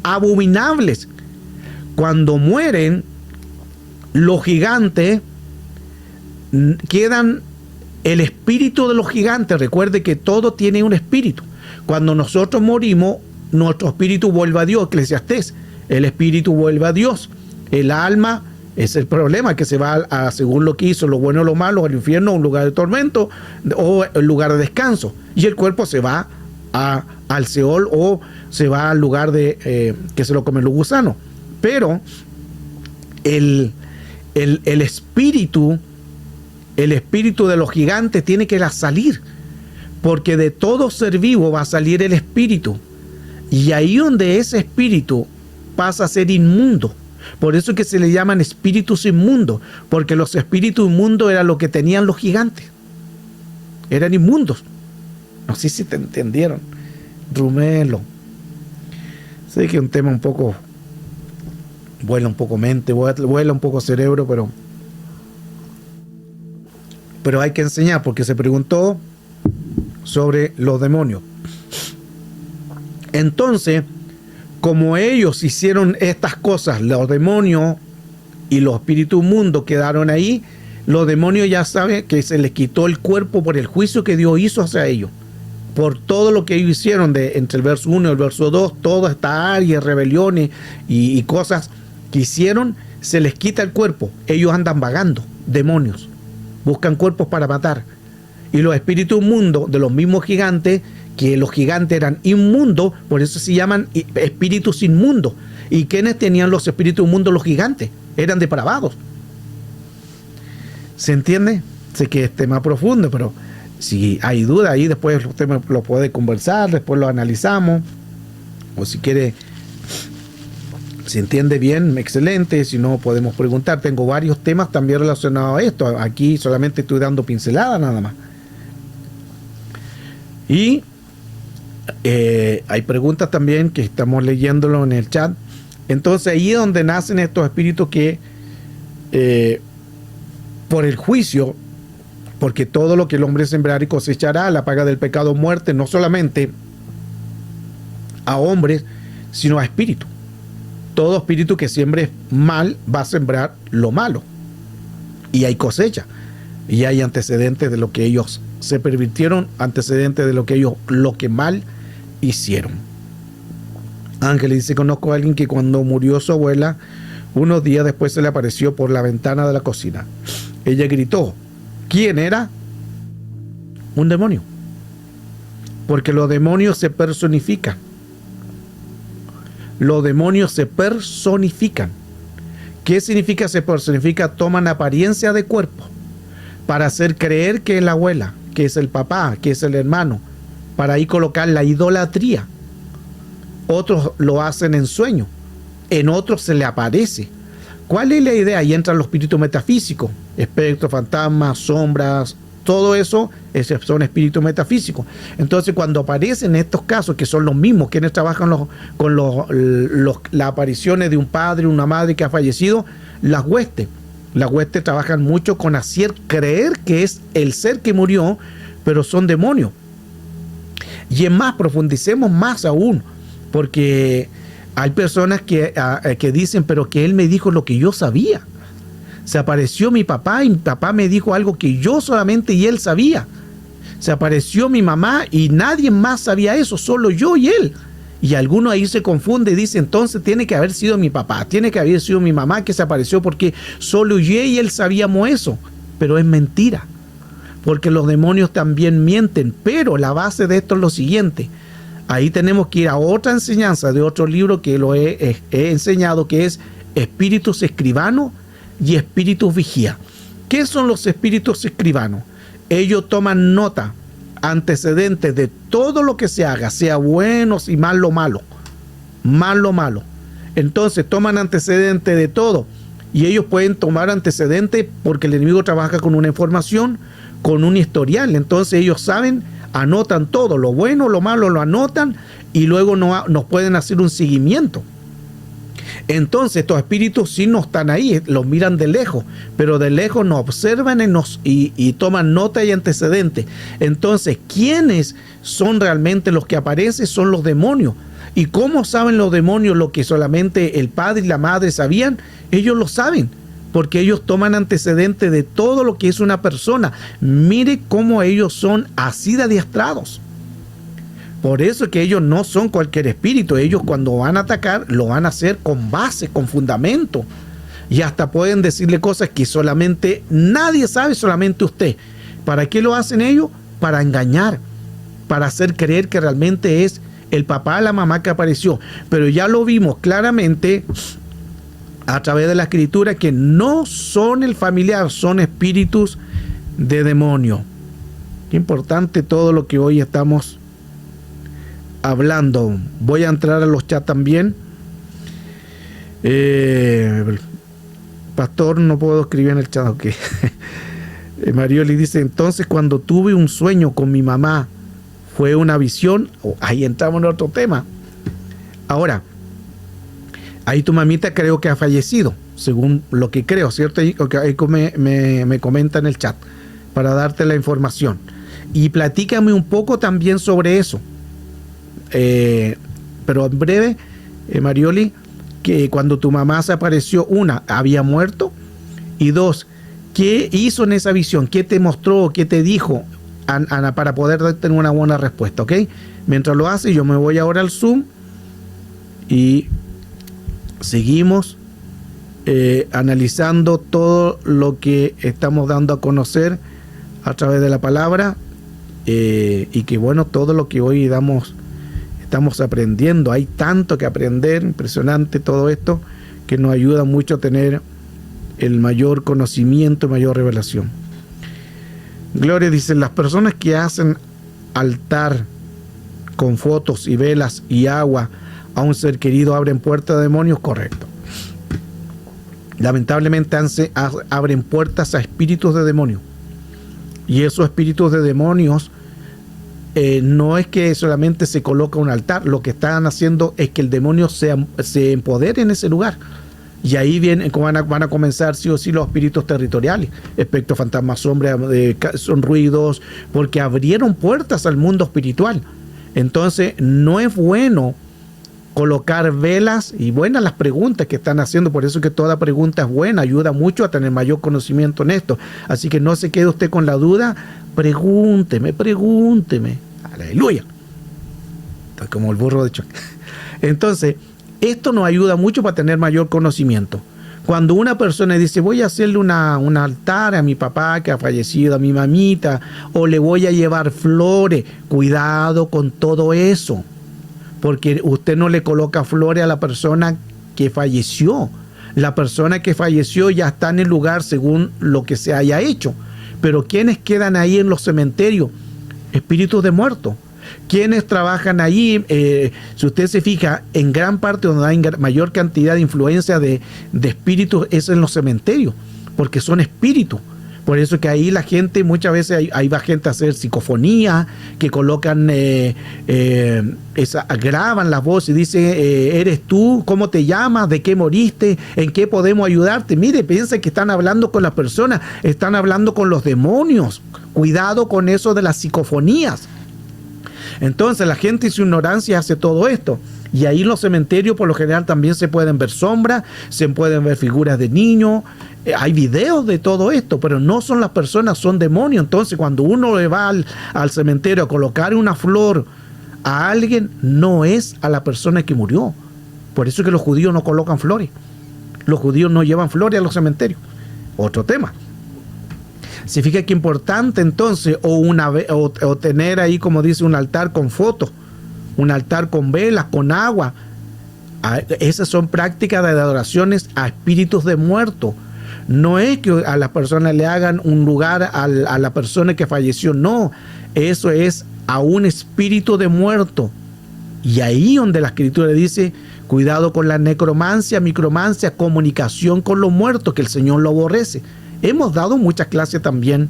Speaker 1: abominables. Cuando mueren los gigantes, quedan el espíritu de los gigantes. Recuerde que todo tiene un espíritu. Cuando nosotros morimos, nuestro espíritu vuelve a Dios. Eclesiastés, el espíritu vuelve a Dios. El alma es el problema, que se va según lo que hizo, lo bueno o lo malo, al infierno, un lugar de tormento o el lugar de descanso. Y el cuerpo se va al Seol, o se va al lugar de que se lo comen los gusanos. Pero el espíritu de los gigantes tiene que salir, porque de todo ser vivo va a salir el espíritu, y ahí donde ese espíritu pasa a ser inmundo. Por eso es que se le llaman espíritus inmundos, porque los espíritus inmundos eran lo que tenían los gigantes, eran inmundos. No sé si te entendieron, Rumelo. Sé que es un tema un poco, vuela un poco mente, vuela un poco cerebro, pero hay que enseñar, porque se preguntó sobre los demonios. Entonces, como ellos hicieron estas cosas, los demonios y los espíritus inmundos quedaron ahí. Los demonios ya saben que se les quitó el cuerpo por el juicio que Dios hizo hacia ellos, por todo lo que ellos hicieron entre el verso 1 y el verso 2, toda esta área, rebeliones y cosas que hicieron, se les quita el cuerpo. Ellos andan vagando, demonios, buscan cuerpos para matar. Y los espíritus inmundos de los mismos gigantes, que los gigantes eran inmundos, por eso se llaman espíritus inmundos. ¿Y quiénes tenían los espíritus inmundos? Los gigantes, eran depravados. ¿Se entiende? Sé que es tema profundo, pero si hay duda ahí, después usted lo puede conversar, después lo analizamos, o si quiere, si entiende bien, excelente. Si no, podemos preguntar. Tengo varios temas también relacionados a esto. Aquí solamente estoy dando pinceladas nada más. Y hay preguntas también que estamos leyéndolo en el chat. Entonces ahí es donde nacen estos espíritus que por el juicio, porque todo lo que el hombre sembrará y cosechará, la paga del pecado, muerte, no solamente a hombres, sino a espíritus. Todo espíritu que siembre mal va a sembrar lo malo. Y hay cosecha. Y hay antecedentes de lo que ellos se pervirtieron, antecedentes de lo que ellos, lo que mal hicieron. Ángel dice, conozco a alguien que cuando murió su abuela, unos días después se le apareció por la ventana de la cocina. Ella gritó. ¿Quién era? Un demonio. Porque los demonios se personifican. Los demonios se personifican. ¿Qué significa se personifica? Toman apariencia de cuerpo para hacer creer que es la abuela, que es el papá, que es el hermano, para ahí colocar la idolatría. Otros lo hacen en sueño, en otros se le aparece. ¿Cuál es la idea? Ahí entran los espíritus metafísicos, espectros, fantasmas, sombras, todo eso son espíritus metafísicos. Entonces, cuando aparecen estos casos, que son los mismos, quienes trabajan con las apariciones de un padre, una madre que ha fallecido, las huestes trabajan mucho con hacer creer que es el ser que murió, pero son demonios. Y es más, profundicemos más aún, porque hay personas que dicen, pero que él me dijo lo que yo sabía. Se apareció mi papá y mi papá me dijo algo que yo solamente y él sabía. Se apareció mi mamá y nadie más sabía eso, solo yo y él. Y alguno ahí se confunde y dice, entonces tiene que haber sido mi papá, tiene que haber sido mi mamá que se apareció porque solo yo y él sabíamos eso. Pero es mentira, porque los demonios también mienten. Pero la base de esto es lo siguiente. Ahí tenemos que ir a otra enseñanza de otro libro que lo he enseñado, que es Espíritus Escribanos y Espíritus Vigía. ¿Qué son los espíritus escribanos? Ellos toman nota, antecedentes de todo lo que se haga, sea bueno y malo. Entonces toman antecedentes de todo y ellos pueden tomar antecedentes porque el enemigo trabaja con una información, con un historial. Entonces ellos saben, anotan todo, lo bueno, lo malo lo anotan y luego nos pueden hacer un seguimiento. Entonces estos espíritus sí no están ahí, los miran de lejos, pero de lejos nos observan y toman nota y antecedentes. Entonces, ¿quiénes son realmente los que aparecen? Son los demonios. ¿Y cómo saben los demonios lo que solamente el padre y la madre sabían? Ellos lo saben, porque ellos toman antecedentes de todo lo que es una persona. Mire cómo ellos son así de adiestrados. Por eso es que ellos no son cualquier espíritu. Ellos cuando van a atacar, lo van a hacer con base, con fundamento. Y hasta pueden decirle cosas que solamente nadie sabe, solamente usted. ¿Para qué lo hacen ellos? Para engañar, para hacer creer que realmente es el papá, la mamá que apareció. Pero ya lo vimos claramente a través de la escritura que no son el familiar, son espíritus de demonio. Qué importante todo lo que hoy estamos hablando. Voy a entrar a los chats también. Pastor, no puedo escribir en el chat. Okay. Marioli dice, entonces cuando tuve un sueño con mi mamá, ¿fue una visión? Ahí entramos en otro tema. Ahora, ahí tu mamita creo que ha fallecido, según lo que creo, ¿cierto? Ahí me comenta en el chat para darte la información. Y platícame un poco también sobre eso. Pero en breve, Marioli, que cuando tu mamá se apareció, una, había muerto, y dos, ¿qué hizo en esa visión? ¿Qué te mostró? ¿Qué te dijo? Ana, para poder tener una buena respuesta, ¿ok? Mientras lo hace, yo me voy ahora al Zoom y seguimos analizando todo lo que estamos dando a conocer a través de la palabra y que bueno, todo lo que hoy estamos aprendiendo. Hay tanto que aprender, impresionante todo esto, que nos ayuda mucho a tener el mayor conocimiento, mayor revelación. Gloria dice, las personas que hacen altar con fotos y velas y agua a un ser querido abren puertas a demonios, correcto. Lamentablemente abren puertas a espíritus de demonios. Y esos espíritus de demonios no es que solamente se coloca un altar, lo que están haciendo es que el demonio se empodere en ese lugar. Y ahí van a comenzar sí o sí los espíritus territoriales, espectros, fantasmas, sombras, son ruidos, porque abrieron puertas al mundo espiritual. Entonces no es bueno colocar velas, y buenas las preguntas que están haciendo, por eso que toda pregunta es buena, ayuda mucho a tener mayor conocimiento en esto. Así que no se quede usted con la duda, pregúnteme. Aleluya. Estoy como el burro de choque. Entonces, esto nos ayuda mucho para tener mayor conocimiento. Cuando una persona dice, voy a hacerle un altar a mi papá que ha fallecido, a mi mamita, o le voy a llevar flores, cuidado con todo eso, porque usted no le coloca flores a la persona que falleció. La persona que falleció ya está en el lugar según lo que se haya hecho. Pero ¿quiénes quedan ahí en los cementerios? Espíritus de muertos. ¿Quiénes trabajan allí? Si usted se fija, en gran parte donde hay mayor cantidad de influencia de espíritus es en los cementerios, porque son espíritus. Por eso que ahí la gente, muchas veces ahí va gente a hacer psicofonía, que colocan, graban las voces y dice, ¿eres tú? ¿Cómo te llamas? ¿De qué moriste? ¿En qué podemos ayudarte? Mire, piensa que están hablando con las personas, están hablando con los demonios. Cuidado con eso de las psicofonías. Entonces la gente en su ignorancia hace todo esto. Y ahí en los cementerios por lo general también se pueden ver sombras, se pueden ver figuras de niños, hay videos de todo esto, pero no son las personas, son demonios. Entonces cuando uno le va al cementerio a colocar una flor a alguien, no es a la persona que murió. Por eso es que los judíos no colocan flores. Los judíos no llevan flores a los cementerios. Otro tema. Se fija que importante entonces, o tener ahí, como dice, un altar con fotos, un altar con velas, con agua. Esas son prácticas de adoraciones a espíritus de muertos. No es que a las personas le hagan un lugar a la persona que falleció, no. Eso es a un espíritu de muerto. Y ahí donde la Escritura dice, cuidado con la necromancia, micromancia, comunicación con los muertos, que el Señor lo aborrece. Hemos dado muchas clases también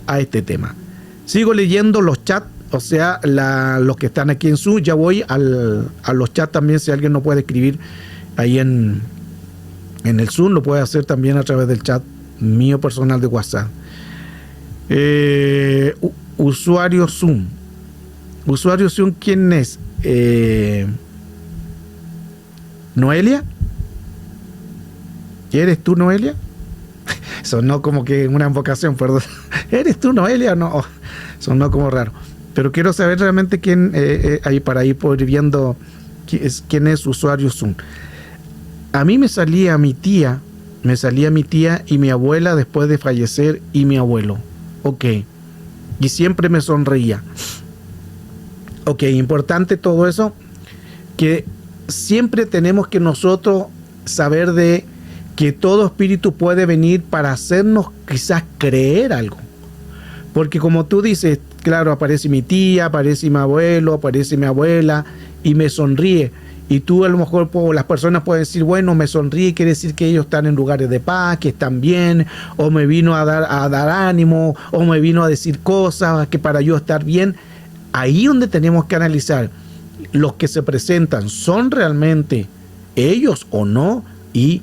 Speaker 1: a este tema. Sigo leyendo los chats, o sea, los que están aquí en Zoom. Ya voy a los chats también. Si alguien no puede escribir ahí en el Zoom, lo puede hacer también a través del chat mío personal de WhatsApp. Usuario Zoom. Usuario Zoom, ¿quién es? ¿Noelia? ¿Eres tú, Noelia? Sonó como que una invocación, perdón. ¿Eres tú, Noelia? No, sonó como raro. Pero quiero saber realmente quién, ahí para ir por viendo quién es usuario Zoom. A mí me salía mi tía y mi abuela después de fallecer y mi abuelo. Ok. Y siempre me sonreía. Ok, importante todo eso, que siempre tenemos que nosotros saber de que todo espíritu puede venir para hacernos quizás creer algo. Porque como tú dices, claro, aparece mi tía, aparece mi abuelo, aparece mi abuela y me sonríe. Y tú a lo mejor, las personas pueden decir, bueno, me sonríe, quiere decir que ellos están en lugares de paz, que están bien, o me vino a dar ánimo, o me vino a decir cosas que para yo estar bien. Ahí donde tenemos que analizar, los que se presentan, ¿son realmente ellos o no? Y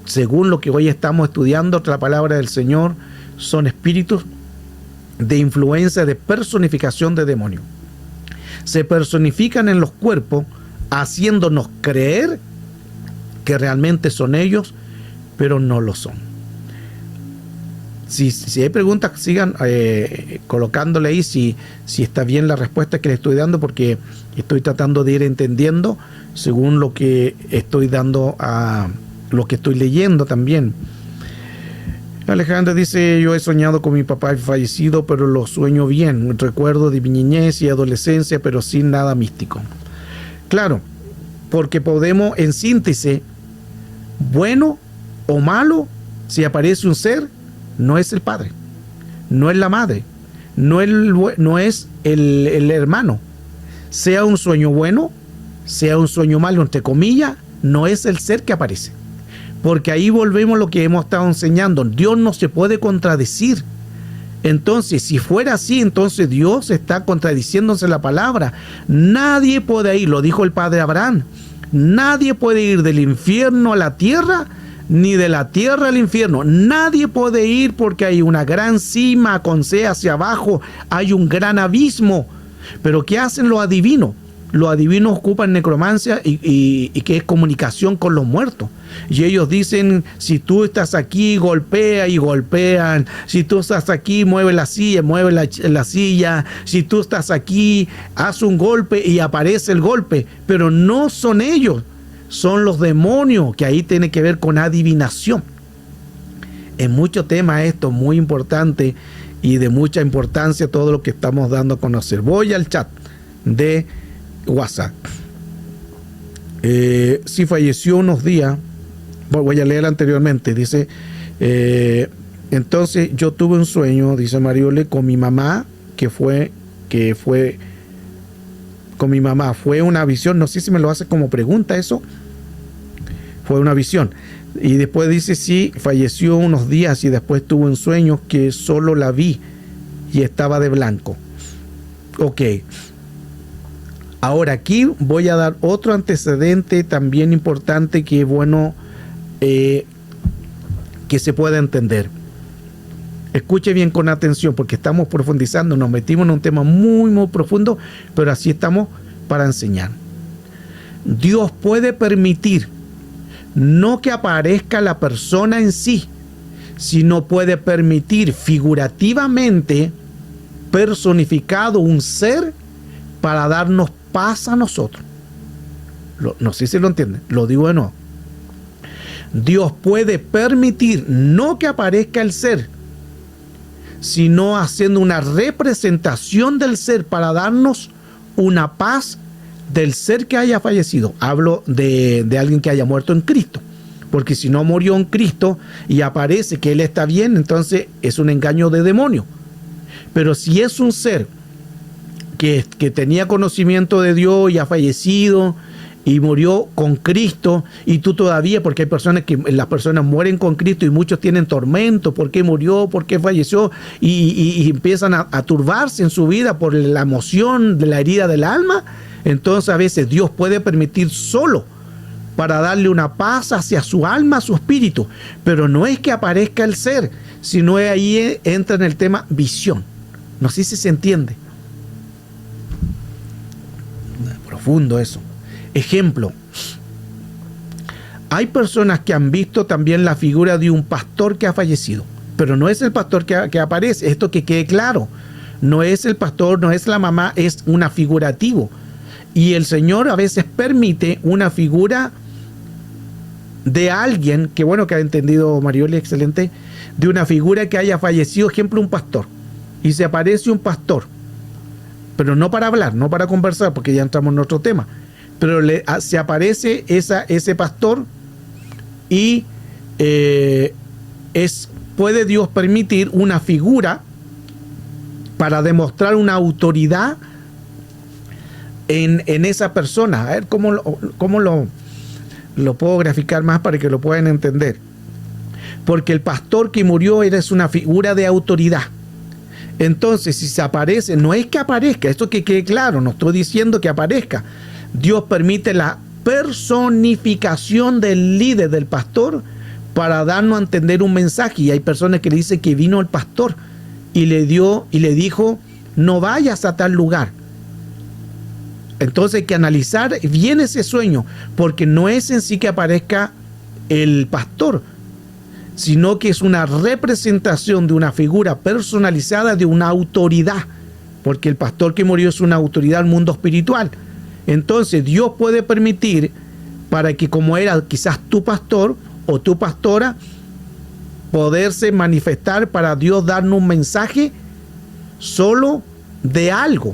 Speaker 1: según lo que hoy estamos estudiando, la palabra del Señor, son espíritus de influencia, de personificación de demonios. Se personifican en los cuerpos, haciéndonos creer que realmente son ellos, pero no lo son. Si hay preguntas, sigan colocándole ahí si está bien la respuesta que le estoy dando, porque estoy tratando de ir entendiendo según lo que estoy dando a lo que estoy leyendo también. Alejandra dice, yo he soñado con mi papá fallecido, pero lo sueño bien. Recuerdo de mi niñez y adolescencia, pero sin nada místico. Claro, porque podemos, en síntesis, bueno o malo, si aparece un ser, no es el padre, no es la madre, no es el hermano. Sea un sueño bueno, sea un sueño malo, entre comillas, no es el ser que aparece. Porque ahí volvemos a lo que hemos estado enseñando. Dios no se puede contradecir. Entonces, si fuera así, entonces Dios está contradiciéndose la palabra. Nadie puede ir, lo dijo el padre Abraham, nadie puede ir del infierno a la tierra, ni de la tierra al infierno. Nadie puede ir porque hay una gran cima con C hacia abajo, hay un gran abismo. Pero ¿qué hacen los adivinos? Los adivinos ocupan necromancia y que es comunicación con los muertos. Y ellos dicen, si tú estás aquí, golpea y golpean. Si tú estás aquí, mueve la silla, mueve la silla. Si tú estás aquí, haz un golpe y aparece el golpe. Pero no son ellos, son los demonios, que ahí tiene que ver con adivinación. Es mucho tema esto, muy importante y de mucha importancia todo lo que estamos dando a conocer. Voy al chat de WhatsApp. Sí, falleció unos días. Voy a leer anteriormente. Dice, entonces yo tuve un sueño, dice Mariole, con mi mamá, que fue con mi mamá. Fue una visión, no sé si me lo hace como pregunta eso. Fue una visión. Y después dice, sí, falleció unos días y después tuvo un sueño que solo la vi y estaba de blanco. Ok. Ahora aquí voy a dar otro antecedente también importante que es bueno que se pueda entender. Escuche bien con atención porque estamos profundizando, nos metimos en un tema muy, muy profundo, pero así estamos para enseñar. Dios puede permitir no que aparezca la persona en sí, sino puede permitir figurativamente personificado un ser para darnos paz a nosotros. No sé si lo entienden, lo digo de nuevo. Dios puede permitir no que aparezca el ser, sino haciendo una representación del ser para darnos una paz del ser que haya fallecido. Hablo de alguien que haya muerto en Cristo, porque si no murió en Cristo y aparece que Él está bien, entonces es un engaño de demonio. Pero si es un ser que tenía conocimiento de Dios y ha fallecido y murió con Cristo, y tú todavía, porque hay personas que las personas mueren con Cristo y muchos tienen tormento, ¿por qué murió? ¿Por qué falleció? Y empiezan a turbarse en su vida por la emoción de la herida del alma. Entonces a veces Dios puede permitir solo para darle una paz hacia su alma, su espíritu, pero no es que aparezca el ser, sino ahí entra en el tema visión. No sé si se entiende. Profundo eso. Ejemplo, hay personas que han visto también la figura de un pastor que ha fallecido, pero no es el pastor que aparece. Esto que quede claro, no es el pastor, no es la mamá, es una figurativo. Y el Señor a veces permite una figura de alguien, que bueno que ha entendido Marioli, excelente, de una figura que haya fallecido, ejemplo, un pastor, y se aparece un pastor, pero no para hablar, no para conversar, porque ya entramos en otro tema, pero se aparece ese pastor y puede Dios permitir una figura para demostrar una autoridad en esa persona. A ver cómo lo puedo graficar más para que lo puedan entender. Porque el pastor que murió es una figura de autoridad. Entonces, si se aparece, no es que aparezca, esto que quede claro, no estoy diciendo que aparezca. Dios permite la personificación del líder, del pastor, para darnos a entender un mensaje. Y hay personas que le dicen que vino el pastor y le dijo, no vayas a tal lugar. Entonces hay que analizar bien ese sueño, porque no es en sí que aparezca el pastor, sino que es una representación de una figura personalizada de una autoridad, porque el pastor que murió es una autoridad al mundo espiritual. Entonces Dios puede permitir para que, como era quizás tu pastor o tu pastora, poderse manifestar para Dios darnos un mensaje solo de algo,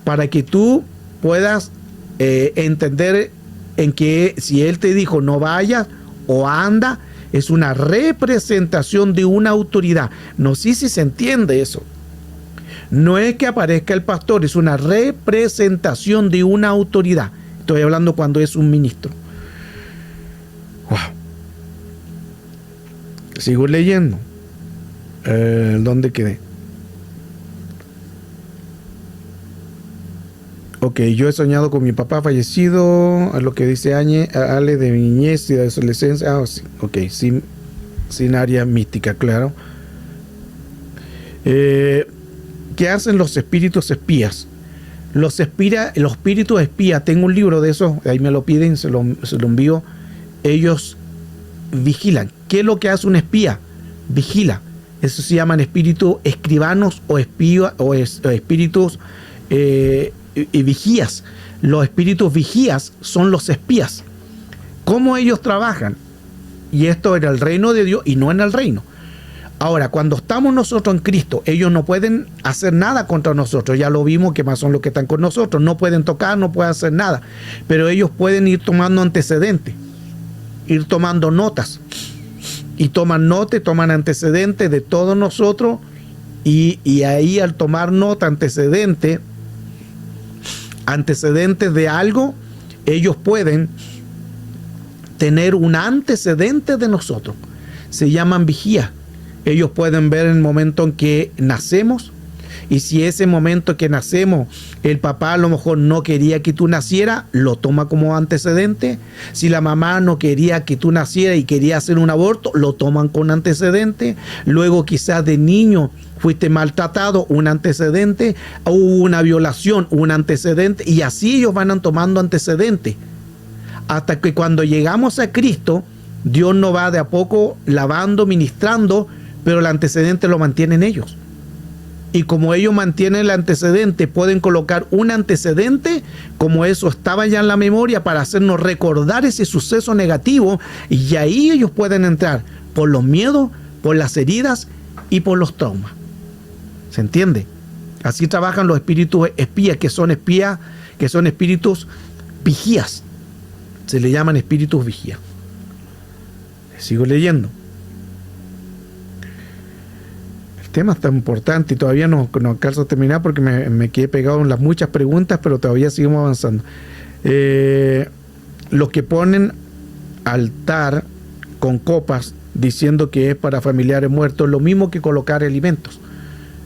Speaker 1: para que tú puedas entender en que si Él te dijo no vayas o anda, es una representación de una autoridad. No sé si se entiende eso. No es que aparezca el pastor, es una representación de una autoridad. Estoy hablando cuando es un ministro. Wow. Sigo leyendo. ¿Dónde quedé? Ok, yo he soñado con mi papá fallecido, a lo que dice Ale, de mi niñez y de adolescencia. Sí, ok, sin área mística, claro. ¿Qué hacen los espíritus espías? Los espíritus espías, tengo un libro de eso, ahí me lo piden, se lo envío. Ellos vigilan. ¿Qué es lo que hace un espía? Vigila. Eso se llaman espíritus escribanos o espíritus y vigías. Los espíritus vigías son los espías. ¿Cómo ellos trabajan? Y esto era el reino de Dios y no en el reino. Ahora, cuando estamos nosotros en Cristo, ellos no pueden hacer nada contra nosotros. Ya lo vimos que más son los que están con nosotros. No pueden tocar, no pueden hacer nada. Pero ellos pueden ir tomando antecedentes, ir tomando notas. Y toman nota y toman antecedentes de todos nosotros. Y ahí al tomar nota, antecedentes de algo, ellos pueden tener un antecedente de nosotros. Se llaman vigías. Ellos pueden ver el momento en que nacemos, y si ese momento que nacemos el papá a lo mejor no quería que tú nacieras, lo toma como antecedente. Si la mamá no quería que tú nacieras y quería hacer un aborto, lo toman con antecedente. Luego quizás de niño fuiste maltratado, un antecedente. Hubo una violación, un antecedente. Y así ellos van tomando antecedentes. Hasta que cuando llegamos a Cristo, Dios nos va de a poco lavando, ministrando, pero el antecedente lo mantienen ellos. Y como ellos mantienen el antecedente, pueden colocar un antecedente como eso estaba ya en la memoria para hacernos recordar ese suceso negativo, y ahí ellos pueden entrar por los miedos, por las heridas y por los traumas. ¿Se entiende? Así trabajan los espíritus espías, que son espíritus vigías. Se le llaman espíritus vigías. Sigo leyendo. El tema está importante y todavía no alcanzo a terminar porque me quedé pegado en las muchas preguntas, pero todavía seguimos avanzando. Los que ponen altar con copas diciendo que es para familiares muertos, es lo mismo que colocar alimentos,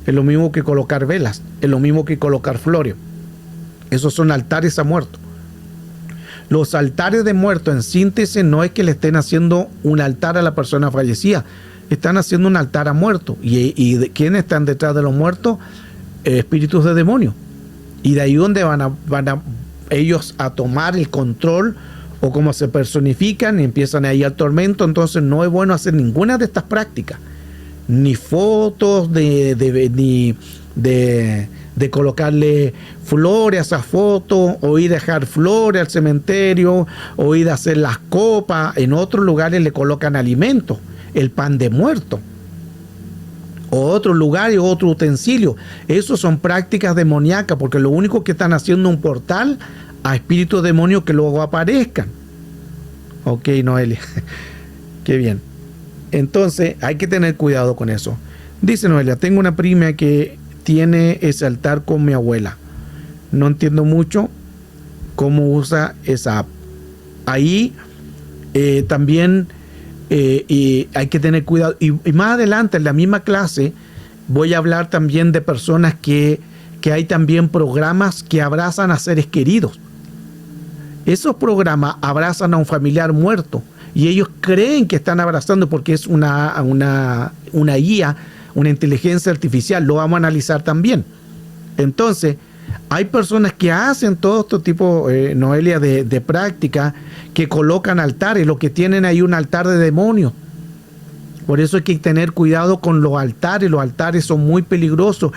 Speaker 1: es lo mismo que colocar velas, es lo mismo que colocar flores. Esos son altares a muertos. Los altares de muertos, en síntesis, no es que le estén haciendo un altar a la persona fallecida, están haciendo un altar a muertos. ¿Y quiénes están detrás de los muertos? Espíritus de demonios. Y de ahí donde van a ellos a tomar el control, o como se personifican y empiezan ahí al tormento. Entonces no es bueno hacer ninguna de estas prácticas, ni fotos ni de colocarle flores a esas fotos, o ir a dejar flores al cementerio, o ir a hacer las copas. En otros lugares le colocan alimentos, el pan de muerto, o otros lugares, otro utensilio. Eso son prácticas demoníacas, porque lo único que están haciendo es un portal a espíritus demonios que luego aparezcan. Ok, Noelia. Qué bien. Entonces hay que tener cuidado con eso. Dice Noelia: tengo una prima que tiene ese altar con mi abuela. No entiendo mucho cómo usa esa app. Ahí también y hay que tener cuidado. Y más adelante en la misma clase voy a hablar también de personas que hay también programas que abrazan a seres queridos. Esos programas abrazan a un familiar muerto y ellos creen que están abrazando porque es una guía, una inteligencia artificial. Lo vamos a analizar también. Entonces, hay personas que hacen todo este tipo, Noelia, de práctica, que colocan altares, lo que tienen ahí un altar de demonios. Por eso hay que tener cuidado con los altares son muy peligrosos.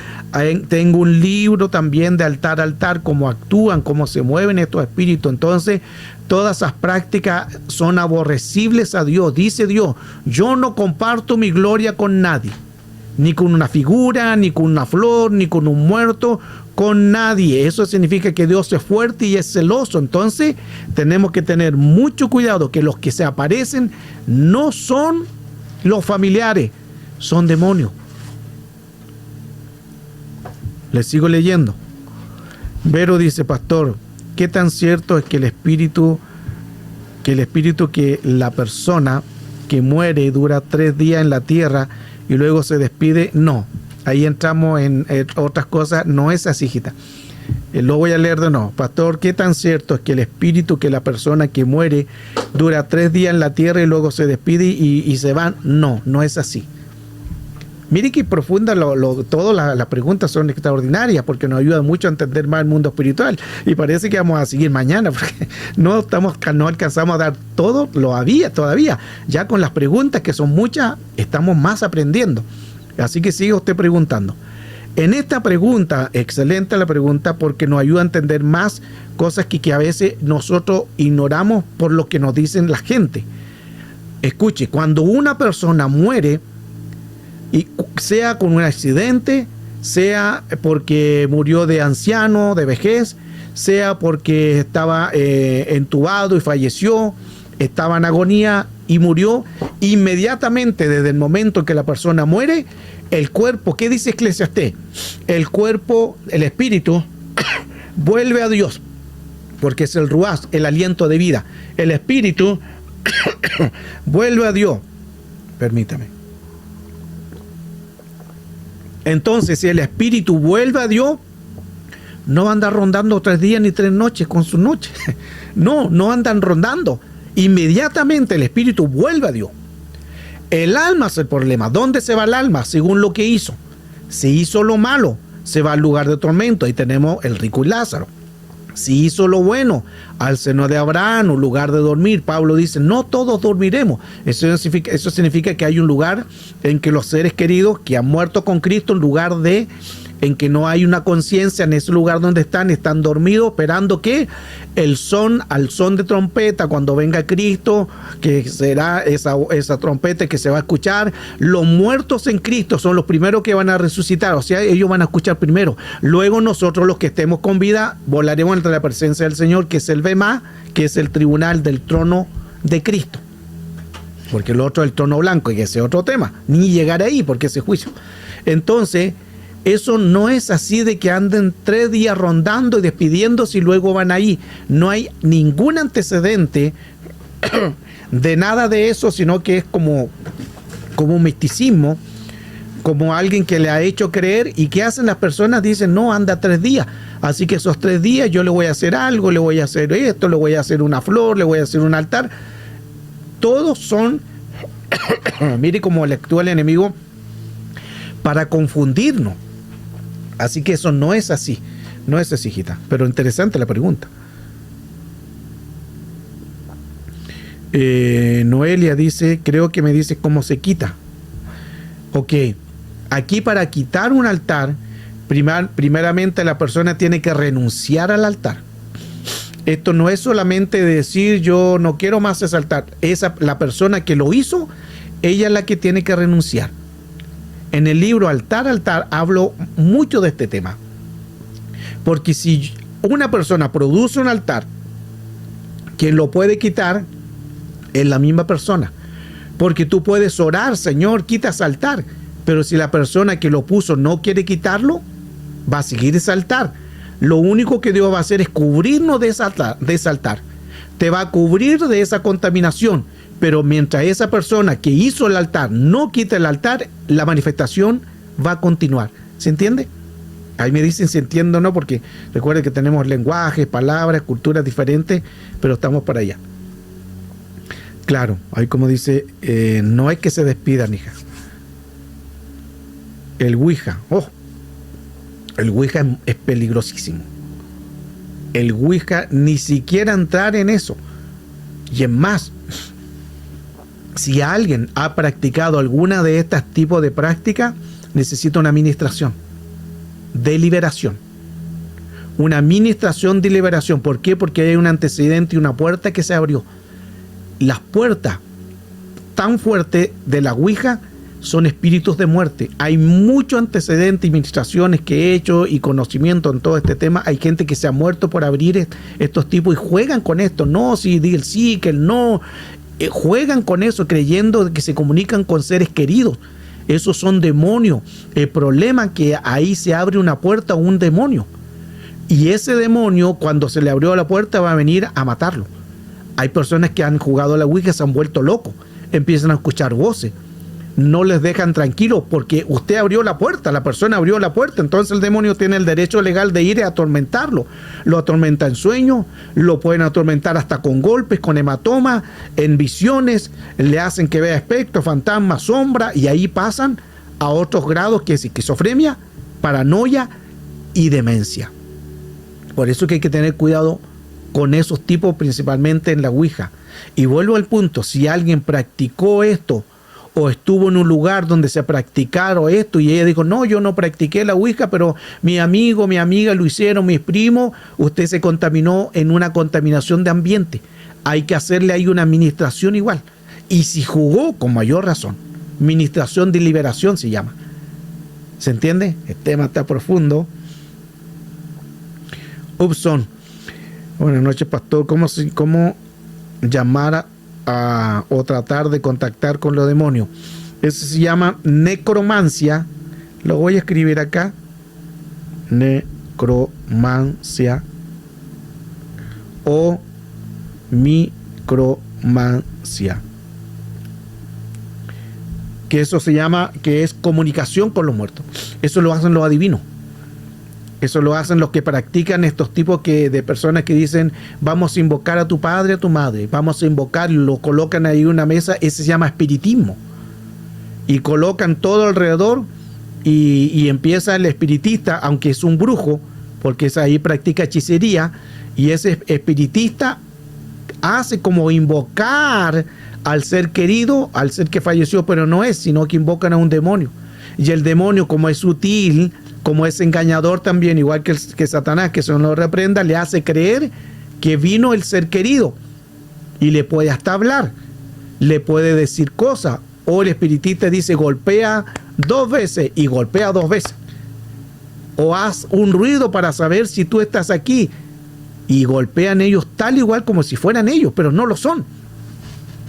Speaker 1: Tengo un libro también de altar a altar, cómo actúan, cómo se mueven estos espíritus. Entonces, todas esas prácticas son aborrecibles a Dios. Dice Dios: yo no comparto mi gloria con nadie, ni con una figura, ni con una flor, ni con un muerto, con nadie. Eso significa que Dios es fuerte y es celoso. Entonces tenemos que tener mucho cuidado, que los que se aparecen no son los familiares, son demonios. Les sigo leyendo. Vero dice: pastor, ¿qué tan cierto es que el espíritu que la persona que muere dura 3 días en la tierra y luego se despide? No, ahí entramos en otras cosas. No es así, hijita. Lo voy a leer de nuevo. Pastor, ¿qué tan cierto es que el espíritu que la persona que muere dura 3 días en la tierra y luego se despide y se van? No, no es así. Mire qué profunda, todas las preguntas son extraordinarias porque nos ayudan mucho a entender más el mundo espiritual. Y parece que vamos a seguir mañana porque no alcanzamos a dar todo lo había todavía. Ya con las preguntas, que son muchas, estamos más aprendiendo. Así que siga usted preguntando. En esta pregunta, excelente la pregunta, porque nos ayuda a entender más cosas que a veces nosotros ignoramos por lo que nos dicen la gente. Escuche, cuando una persona muere, y sea con un accidente, sea porque murió de anciano, de vejez, sea porque estaba entubado y falleció, estaba en agonía y murió, inmediatamente desde el momento en que la persona muere, el cuerpo, ¿qué dice Eclesiastés? El cuerpo, el espíritu, vuelve a Dios, porque es el ruach, el aliento de vida. El espíritu vuelve a Dios. Permítame. Entonces, si el espíritu vuelve a Dios, no va a andar rondando 3 días ni 3 noches con sus noches. No andan rondando. Inmediatamente el espíritu vuelve a Dios. El alma es el problema. ¿Dónde se va el alma? Según lo que hizo. Si hizo lo malo, se va al lugar de tormento. Ahí tenemos el rico y Lázaro. Si hizo lo bueno, al seno de Abraham, un lugar de dormir. Pablo dice, no todos dormiremos. Eso significa que hay un lugar en que los seres queridos que han muerto con Cristo, un lugar en que no hay una conciencia, en ese lugar donde están dormidos, esperando que al son de trompeta, cuando venga Cristo, que será esa trompeta que se va a escuchar. Los muertos en Cristo son los primeros que van a resucitar, o sea, ellos van a escuchar primero. Luego nosotros, los que estemos con vida, volaremos entre la presencia del Señor, que es el Bemá, que es el tribunal del trono de Cristo. Porque el otro es el trono blanco, y ese es otro tema. Ni llegar ahí, porque ese juicio. Entonces, eso no es así de que anden 3 días rondando y despidiéndose y luego van ahí. No hay ningún antecedente de nada de eso, sino que es como un misticismo, como alguien que le ha hecho creer. ¿Y qué hacen las personas? Dicen, no, anda 3 días. Así que esos 3 días yo le voy a hacer algo, le voy a hacer esto, le voy a hacer una flor, le voy a hacer un altar. Todos son, mire cómo le actúa el enemigo para confundirnos. Así que eso no es así, hijita. Pero interesante la pregunta. Noelia dice, creo que me dice cómo se quita. Ok, aquí para quitar un altar, primeramente la persona tiene que renunciar al altar. Esto no es solamente decir yo no quiero más ese altar. La persona que lo hizo, ella es la que tiene que renunciar. En el libro Altar, hablo mucho de este tema. Porque si una persona produce un altar, quien lo puede quitar es la misma persona. Porque tú puedes orar, Señor, quita ese altar. Pero si la persona que lo puso no quiere quitarlo, va a seguir ese altar. Lo único que Dios va a hacer es cubrirnos de ese altar. Te va a cubrir de esa contaminación. Pero mientras esa persona que hizo el altar no quita el altar, la manifestación va a continuar. ¿Se entiende? Ahí me dicen si entiendo o no, porque recuerden que tenemos lenguajes, palabras, culturas diferentes, pero estamos para allá. Claro, ahí como dice, no hay que se despidan, hija. El Ouija, el Ouija es peligrosísimo. El Ouija, ni siquiera entrar en eso. Y es más, si alguien ha practicado alguna de estos tipos de prácticas, necesita una administración de liberación. Una administración de liberación. ¿Por qué? Porque hay un antecedente y una puerta que se abrió. Las puertas tan fuertes de la Ouija son espíritus de muerte. Hay mucho antecedente y administraciones que he hecho y conocimiento en todo este tema. Hay gente que se ha muerto por abrir estos tipos y juegan con esto. No, si di el sí, que el no. Juegan con eso creyendo que se comunican con seres queridos. Esos son demonios. El problema es que ahí se abre una puerta a un demonio. Y ese demonio, cuando se le abrió la puerta, va a venir a matarlo. Hay personas que han jugado a la Ouija, se han vuelto locos. Empiezan a escuchar voces. No les dejan tranquilos porque usted abrió la puerta, la persona abrió la puerta, entonces el demonio tiene el derecho legal de ir a atormentarlo. Lo atormenta en sueños, lo pueden atormentar hasta con golpes, con hematomas, en visiones, le hacen que vea espectros, fantasmas, sombras, y ahí pasan a otros grados, que es esquizofrenia, paranoia y demencia. Por eso que hay que tener cuidado con esos tipos, principalmente en la Ouija. Y vuelvo al punto, si alguien practicó esto o estuvo en un lugar donde se practicaron esto y ella dijo, no, yo no practiqué la Ouija, pero mi amigo, mi amiga lo hicieron, mis primos, usted se contaminó en una contaminación de ambiente. Hay que hacerle ahí una administración igual. Y si jugó, con mayor razón. Administración de liberación se llama. ¿Se entiende? El tema está profundo. Upson. Buenas noches, pastor. ¿Cómo llamar o tratar de contactar con los demonios? Eso se llama necromancia. Lo voy a escribir acá. Necromancia o micromancia. Que eso se llama, que es comunicación con los muertos. Eso lo hacen los adivinos. Eso lo hacen los que practican estos tipos de personas que dicen, vamos a invocar a tu padre, a tu madre, vamos a invocar, lo colocan ahí en una mesa, ese se llama espiritismo. Y colocan todo alrededor y empieza el espiritista, aunque es un brujo, porque es ahí practica hechicería, y ese espiritista hace como invocar al ser querido, al ser que falleció, pero no es, sino que invocan a un demonio. Y el demonio, como es sutil, como es engañador también, igual que Satanás, que se lo reprenda, le hace creer que vino el ser querido y le puede hasta hablar, le puede decir cosas. O el espiritista dice, golpea 2 veces y golpea 2 veces. O haz un ruido para saber si tú estás aquí. Y golpean ellos tal igual como si fueran ellos, pero no lo son.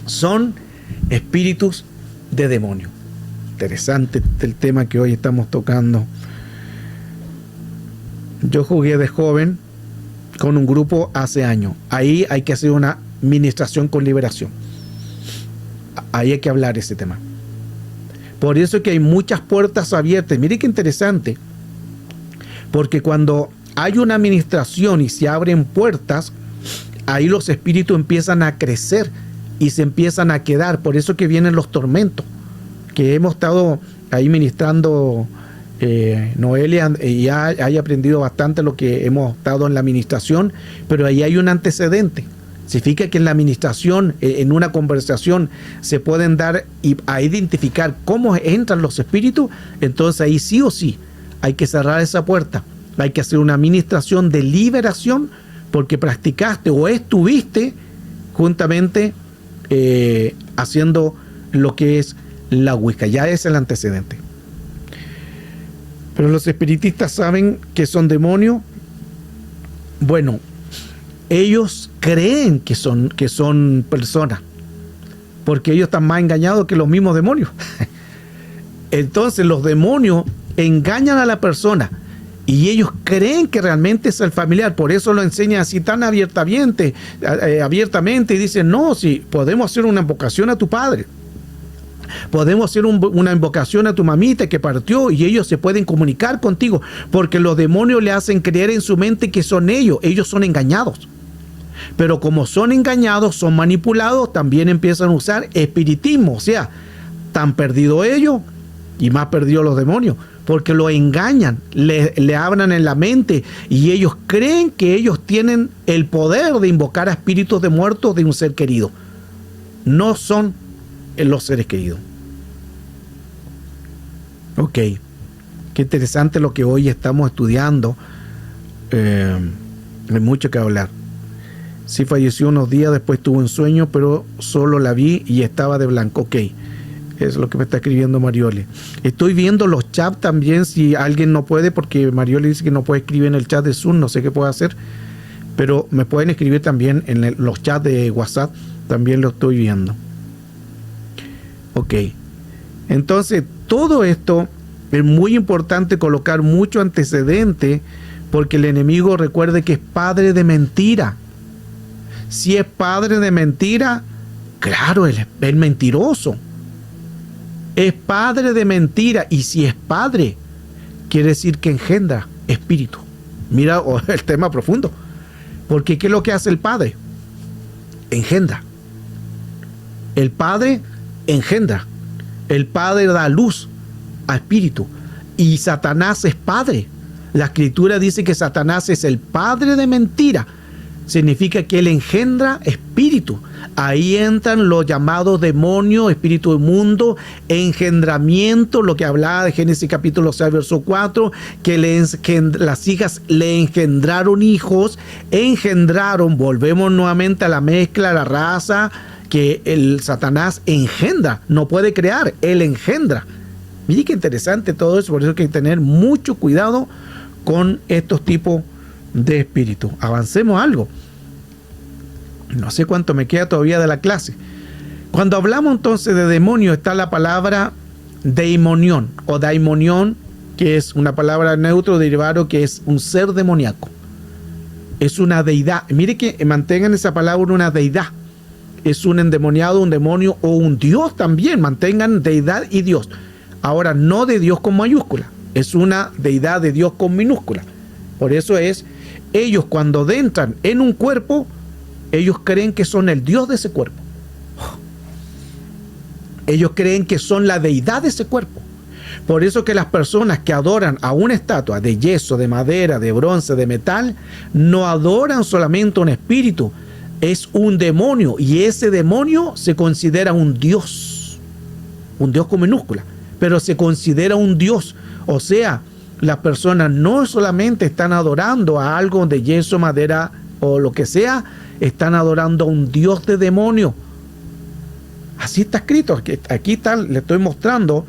Speaker 1: Son espíritus de demonio. Interesante el tema que hoy estamos tocando. Yo jugué de joven con un grupo hace años. Ahí hay que hacer una administración con liberación. Ahí hay que hablar ese tema. Por eso es que hay muchas puertas abiertas. Mire qué interesante. Porque cuando hay una administración y se abren puertas, ahí los espíritus empiezan a crecer y se empiezan a quedar. Por eso que vienen los tormentos. Que hemos estado ahí ministrando, Noelia, y haya aprendido bastante lo que hemos estado en la administración, pero ahí hay un antecedente. Significa que en la administración, en una conversación, se pueden dar a identificar cómo entran los espíritus. Entonces ahí sí o sí hay que cerrar esa puerta. Hay que hacer una administración de liberación porque practicaste o estuviste juntamente haciendo lo que es la Ouija. Ya es el antecedente. Pero los espiritistas saben que son demonios. Bueno, ellos creen que son personas, porque ellos están más engañados que los mismos demonios. Entonces los demonios engañan a la persona y ellos creen que realmente es el familiar. Por eso lo enseñan así tan abiertamente y dicen, no, si podemos hacer una invocación a tu padre, podemos hacer una invocación a tu mamita que partió, y ellos se pueden comunicar contigo, porque los demonios le hacen creer en su mente que son ellos son engañados. Pero como son engañados, son manipulados, también empiezan a usar espiritismo. O sea, tan perdidos ellos y más perdidos los demonios, porque lo engañan, le hablan en la mente y ellos creen que ellos tienen el poder de invocar a espíritus de muertos de un ser querido. No son los seres queridos. Ok, qué interesante lo que hoy estamos estudiando. Hay mucho que hablar. Sí, falleció unos días, después tuvo un sueño, pero solo la vi y estaba de blanco. Ok, es lo que me está escribiendo Mariole. Estoy viendo los chats también, si alguien no puede, porque Mariole dice que no puede escribir en el chat de Zoom, no sé qué puede hacer, pero me pueden escribir también en los chats de WhatsApp, también lo estoy viendo. Ok, entonces todo esto es muy importante colocar mucho antecedente, porque el enemigo, recuerde que es padre de mentira. Si es padre de mentira, claro, él es mentiroso. Es padre de mentira, y si es padre, quiere decir que engendra espíritu. Mira el tema profundo, porque ¿qué es lo que hace el padre? Engendra. El padre engendra. El padre da luz. a espíritu. Y Satanás es padre. La Escritura dice que Satanás es el padre de mentira. Significa que él engendra espíritu. Ahí entran los llamados demonios, espíritu inmundo, engendramiento, lo que hablaba de Génesis capítulo 6, verso 4, que las hijas le engendraron hijos, volvemos nuevamente a la mezcla, a la raza, que el Satanás engendra, no puede crear, él engendra. Mire qué interesante todo eso, por eso hay que tener mucho cuidado con estos tipos de espíritus. Avancemos algo. No sé cuánto me queda todavía de la clase. Cuando hablamos entonces de demonio, está la palabra daimonión o daimonión, que es una palabra neutro derivado, que es un ser demoníaco. Es una deidad. Mire que mantengan esa palabra, una deidad. Es un endemoniado, un demonio o un dios también. Mantengan deidad y Dios. Ahora, no de Dios con mayúscula. Es una deidad de Dios con minúscula. Por eso es, ellos cuando entran en un cuerpo, ellos creen que son el Dios de ese cuerpo. Ellos creen que son la deidad de ese cuerpo. Por eso que las personas que adoran a una estatua de yeso, de madera, de bronce, de metal, no adoran solamente un espíritu, es un demonio. Y ese demonio se considera un Dios con minúscula, pero se considera un Dios. O sea, las personas no solamente están adorando a algo de yeso, madera o lo que sea, están adorando a un Dios de demonio. Así está escrito. Aquí está, le estoy mostrando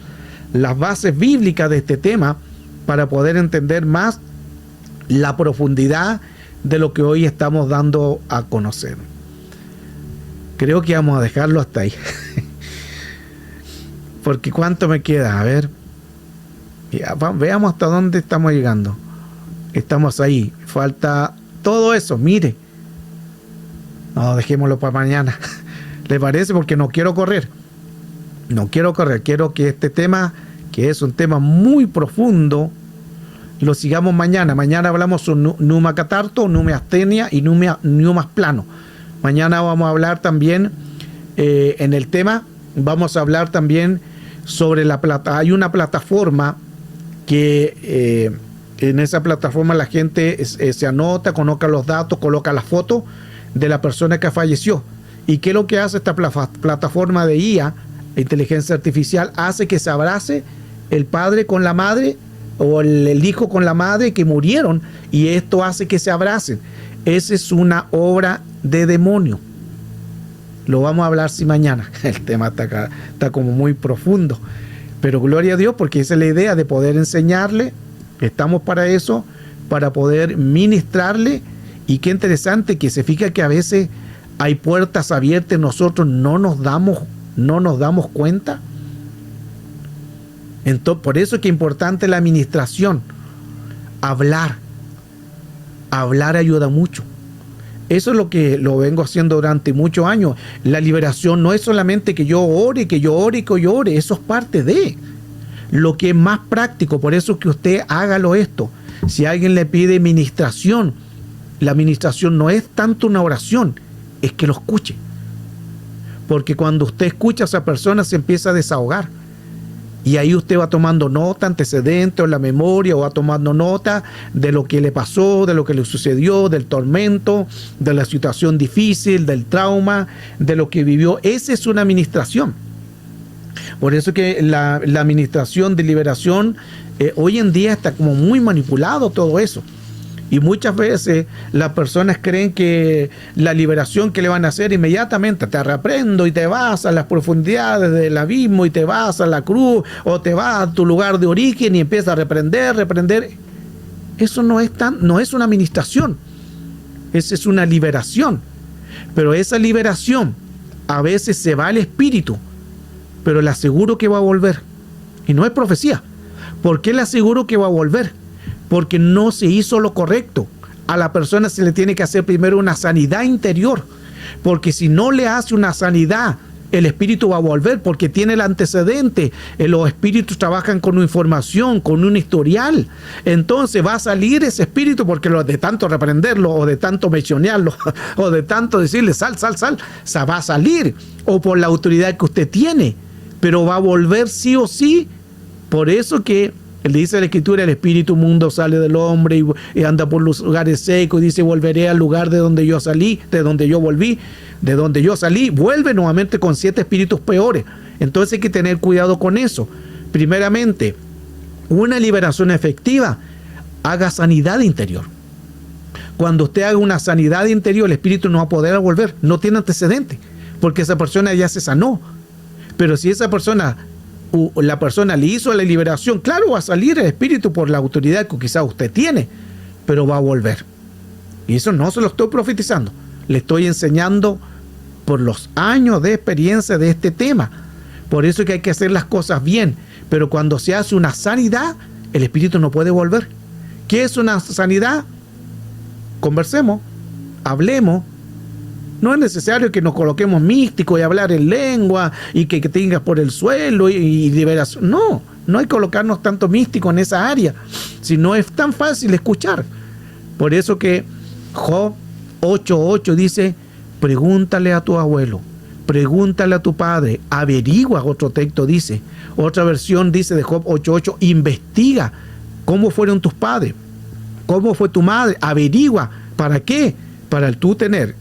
Speaker 1: las bases bíblicas de este tema para poder entender más la profundidad de lo que hoy estamos dando a conocer. Creo que vamos a dejarlo hasta ahí. Porque ¿cuánto me queda? A ver. Veamos hasta dónde estamos llegando. Estamos ahí. Falta todo eso. Mire. No, dejémoslo para mañana. ¿Le parece? Porque no quiero correr. No quiero correr. Quiero que este tema, que es un tema muy profundo, lo sigamos mañana. Mañana hablamos sobre Pneuma Catarto, Pneumoastenia y Pneumas Plano. Mañana vamos a hablar también en el tema. Vamos a hablar también sobre la plata. Hay una plataforma que en esa plataforma la gente se anota, coloca los datos, coloca la foto de la persona que falleció. ¿Y qué es lo que hace esta plataforma de IA, inteligencia artificial? Hace que se abrace el padre con la madre o el hijo con la madre que murieron, y esto hace que se abracen. Esa es una obra de demonio. Lo vamos a hablar mañana. El tema está como muy profundo. Pero gloria a Dios, porque esa es la idea de poder enseñarle. Estamos para eso, para poder ministrarle. Y qué interesante que se fija que a veces hay puertas abiertas, nosotros no nos damos cuenta. Entonces, por eso es que es importante la administración. Hablar ayuda mucho. Eso es lo que lo vengo haciendo durante muchos años. La liberación no es solamente que yo ore, eso es parte de lo que es más práctico. Por eso es que usted hágalo esto. Si alguien le pide ministración, la administración no es tanto una oración, es que lo escuche. Porque cuando usted escucha a esa persona se empieza a desahogar. Y ahí usted va tomando nota, antecedentes o la memoria, o va tomando nota de lo que le pasó, de lo que le sucedió, del tormento, de la situación difícil, del trauma, de lo que vivió. Esa es una administración. Por eso que la administración de liberación hoy en día está como muy manipulado todo eso. Y muchas veces las personas creen que la liberación que le van a hacer inmediatamente, te reprendo y te vas a las profundidades del abismo y te vas a la cruz o te vas a tu lugar de origen y empiezas a reprender. Eso no es una administración, esa es una liberación. Pero esa liberación a veces se va al espíritu, pero le aseguro que va a volver. Y no es profecía. ¿Por qué le aseguro que va a volver? Porque no se hizo lo correcto. A la persona se le tiene que hacer primero una sanidad interior, porque si no le hace una sanidad, el espíritu va a volver, porque tiene el antecedente. Los espíritus trabajan con una información, con un historial. Entonces va a salir ese espíritu, porque de tanto reprenderlo, o de tanto mencionarlo, o de tanto decirle sal, va a salir, o por la autoridad que usted tiene, pero va a volver sí o sí Por eso que le dice la Escritura, el espíritu mundo sale del hombre y anda por los lugares secos, y dice, volveré al lugar de donde yo salí, de donde yo volví, de donde yo salí, vuelve nuevamente con 7 espíritus peores. Entonces hay que tener cuidado con eso. Primeramente, una liberación efectiva, haga sanidad interior. Cuando usted haga una sanidad interior, el espíritu no va a poder volver, no tiene antecedente, porque esa persona ya se sanó. Pero si esa persona, la persona le hizo la liberación, claro, va a salir el espíritu por la autoridad que quizás usted tiene, pero va a volver. Y eso no se lo estoy profetizando, le estoy enseñando por los años de experiencia de este tema. Por eso es que hay que hacer las cosas bien. Pero cuando se hace una sanidad, el espíritu no puede volver. ¿Qué es una sanidad? Conversemos, hablemos. No es necesario que nos coloquemos místicos y hablar en lengua y que tengas por el suelo y liberación. No, no hay que colocarnos tanto místicos en esa área, sino es tan fácil escuchar. Por eso que Job 8:8 dice, pregúntale a tu abuelo, pregúntale a tu padre, averigua, otro texto dice. Otra versión dice de Job 8:8, investiga cómo fueron tus padres, cómo fue tu madre, averigua. ¿Para qué? Para tú tener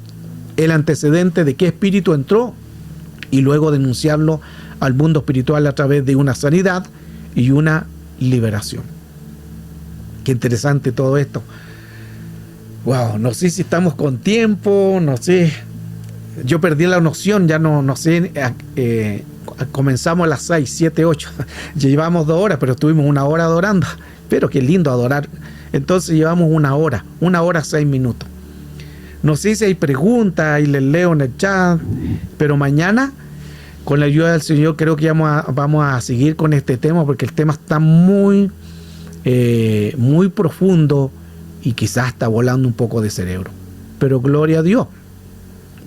Speaker 1: el antecedente de qué espíritu entró y luego denunciarlo al mundo espiritual a través de una sanidad y una liberación. Qué interesante todo esto. Wow, no sé si estamos con tiempo, no sé. Yo perdí la noción, ya no sé. Comenzamos a las 6, 7, 8. Llevamos 2 horas, pero estuvimos 1 hora adorando. Pero qué lindo adorar. Entonces llevamos 1 hora, 1 hora 6 minutos. No sé si hay preguntas y les leo en el chat, pero mañana, con la ayuda del Señor, creo que vamos a seguir con este tema, porque el tema está muy profundo y quizás está volando un poco de cerebro. Pero gloria a Dios,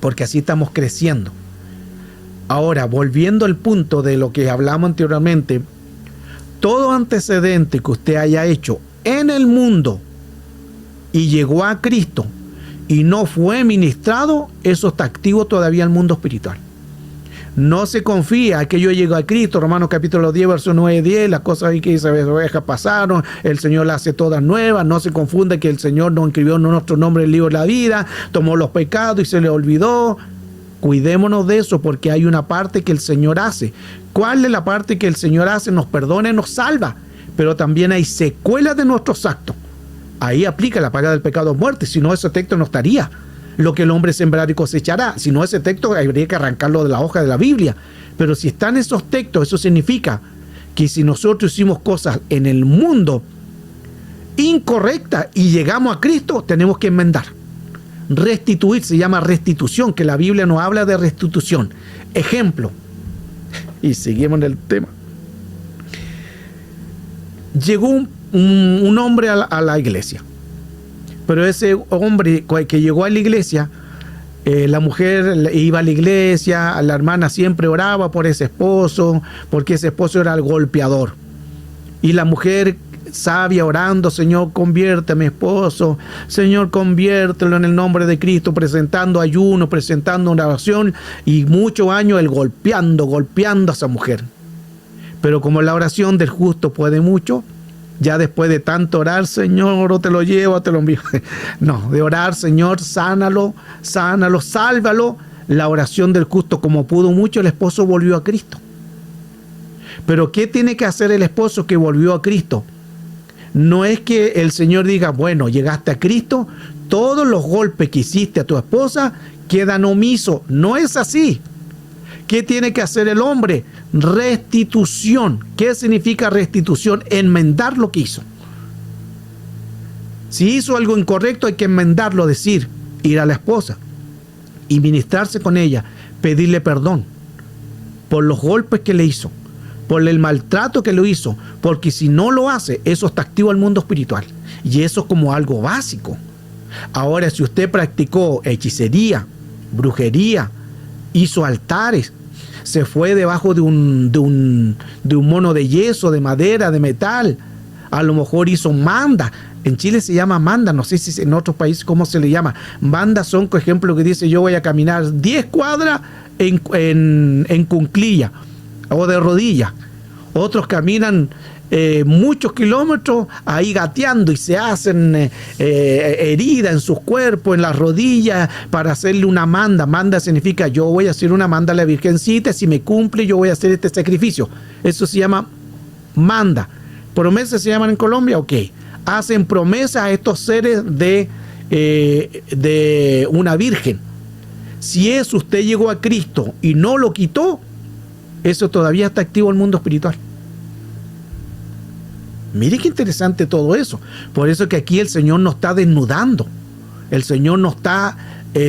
Speaker 1: porque así estamos creciendo. Ahora, volviendo al punto de lo que hablamos anteriormente, todo antecedente que usted haya hecho en el mundo y llegó a Cristo y no fue ministrado, eso está activo todavía en el mundo espiritual. No se confía que yo llego a Cristo, Romanos capítulo 10, verso 9 y 10, las cosas ahí que dice, ovejas pasaron, el Señor las hace todas nuevas, no se confunde que el Señor nos inscribió nuestro nombre en el libro de la vida, tomó los pecados y se le olvidó. Cuidémonos de eso, porque hay una parte que el Señor hace. ¿Cuál es la parte que el Señor hace? Nos perdona y nos salva, pero también hay secuelas de nuestros actos. Ahí aplica la paga del pecado muerte, si no ese texto no estaría. Lo que el hombre sembrará y cosechará, si no ese texto habría que arrancarlo de la hoja de la Biblia. Pero si están esos textos, eso significa que si nosotros hicimos cosas en el mundo incorrectas y llegamos a Cristo, tenemos que enmendar. Restituir, se llama restitución, que la Biblia nos habla de restitución. Ejemplo, y seguimos en el tema. Llegó un hombre a la iglesia, pero ese hombre que llegó a la iglesia, la mujer iba a la iglesia, la hermana siempre oraba por ese esposo, porque ese esposo era el golpeador, y la mujer sabia orando, Señor, convierte a mi esposo, Señor, conviértelo en el nombre de Cristo, presentando ayuno, presentando una oración, y muchos años él golpeando a esa mujer. Pero como la oración del justo puede mucho, ya después de tanto orar, Señor, o te lo llevo, o te lo envío. No, de orar, Señor, sánalo, sálvalo. La oración del justo como pudo mucho, el esposo volvió a Cristo. Pero ¿qué tiene que hacer el esposo que volvió a Cristo? No es que el Señor diga, bueno, llegaste a Cristo, todos los golpes que hiciste a tu esposa quedan omisos. No es así. ¿Qué tiene que hacer el hombre? Restitución. ¿Qué significa restitución? Enmendar lo que hizo. Si hizo algo incorrecto, hay que enmendarlo, decir, ir a la esposa y ministrarse con ella, pedirle perdón por los golpes que le hizo, por el maltrato que lo hizo, porque si no lo hace, eso está activo al mundo espiritual, y eso es como algo básico. Ahora, si usted practicó hechicería, brujería, hizo altares, se fue debajo de un mono de yeso, de madera, de metal, a lo mejor hizo manda. En Chile se llama manda, no sé si en otros países cómo se le llama. Manda son, por ejemplo, que dice yo voy a caminar 10 cuadras en cunclilla o de rodillas, Otros caminan muchos kilómetros ahí gateando y se hacen heridas en sus cuerpos, en las rodillas, para hacerle una manda. Manda significa yo voy a hacer una manda a la Virgencita, si me cumple yo voy a hacer este sacrificio. Eso se llama manda. ¿Promesas se llaman en Colombia? Ok. Hacen promesas a estos seres de una virgen. Si eso usted llegó a Cristo y no lo quitó, eso todavía está activo en el mundo espiritual. Mire qué interesante todo eso. Por eso que aquí el Señor nos está desnudando. El Señor nos está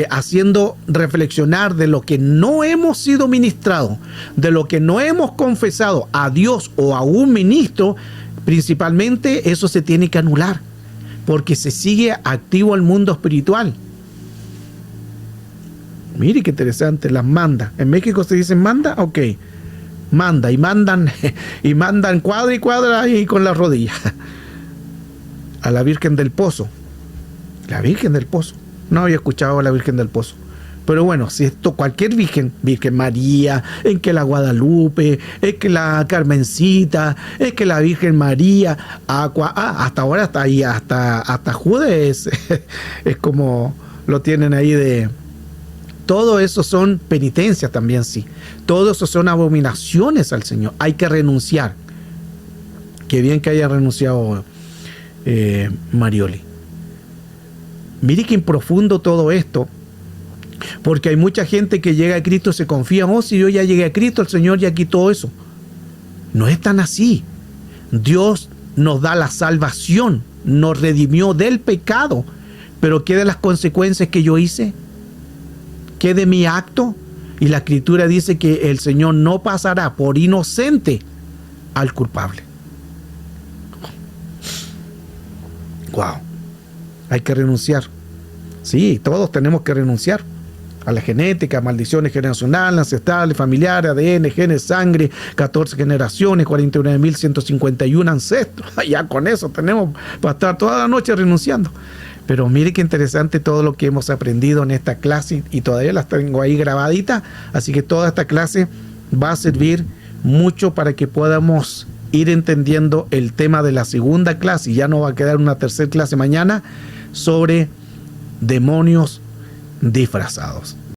Speaker 1: haciendo reflexionar de lo que no hemos sido ministrados, de lo que no hemos confesado a Dios o a un ministro. Principalmente eso se tiene que anular, porque se sigue activo el mundo espiritual. Mire qué interesante, las mandas. En México se dicen manda, ok. Manda, y mandan cuadra y cuadra ahí con las rodillas. A la Virgen del Pozo. La Virgen del Pozo. No había escuchado a la Virgen del Pozo. Pero bueno, si esto, cualquier Virgen María, es que la Guadalupe, es que la Carmencita, es que la Virgen María, hasta ahora está ahí, hasta Judas es como lo tienen ahí de... Todo eso son penitencias también, sí. Todo eso son abominaciones al Señor. Hay que renunciar. Qué bien que haya renunciado Marioli. Mire que en profundo todo esto, porque hay mucha gente que llega a Cristo y se confía, oh, si yo ya llegué a Cristo, el Señor ya quitó eso. No es tan así. Dios nos da la salvación, nos redimió del pecado, pero ¿qué de las consecuencias que yo hice? ¿Qué de mi acto? Y la Escritura dice que el Señor no pasará por inocente al culpable. Wow. Hay que renunciar. Sí, todos tenemos que renunciar a la genética, maldiciones generacionales, ancestrales, familiares, ADN, genes, sangre, 14 generaciones, 49.151 ancestros. Ya con eso tenemos para estar toda la noche renunciando. Pero mire qué interesante todo lo que hemos aprendido en esta clase y todavía las tengo ahí grabaditas. Así que toda esta clase va a servir mucho para que podamos ir entendiendo el tema de la segunda clase. Y ya nos va a quedar una tercera clase mañana sobre demonios disfrazados.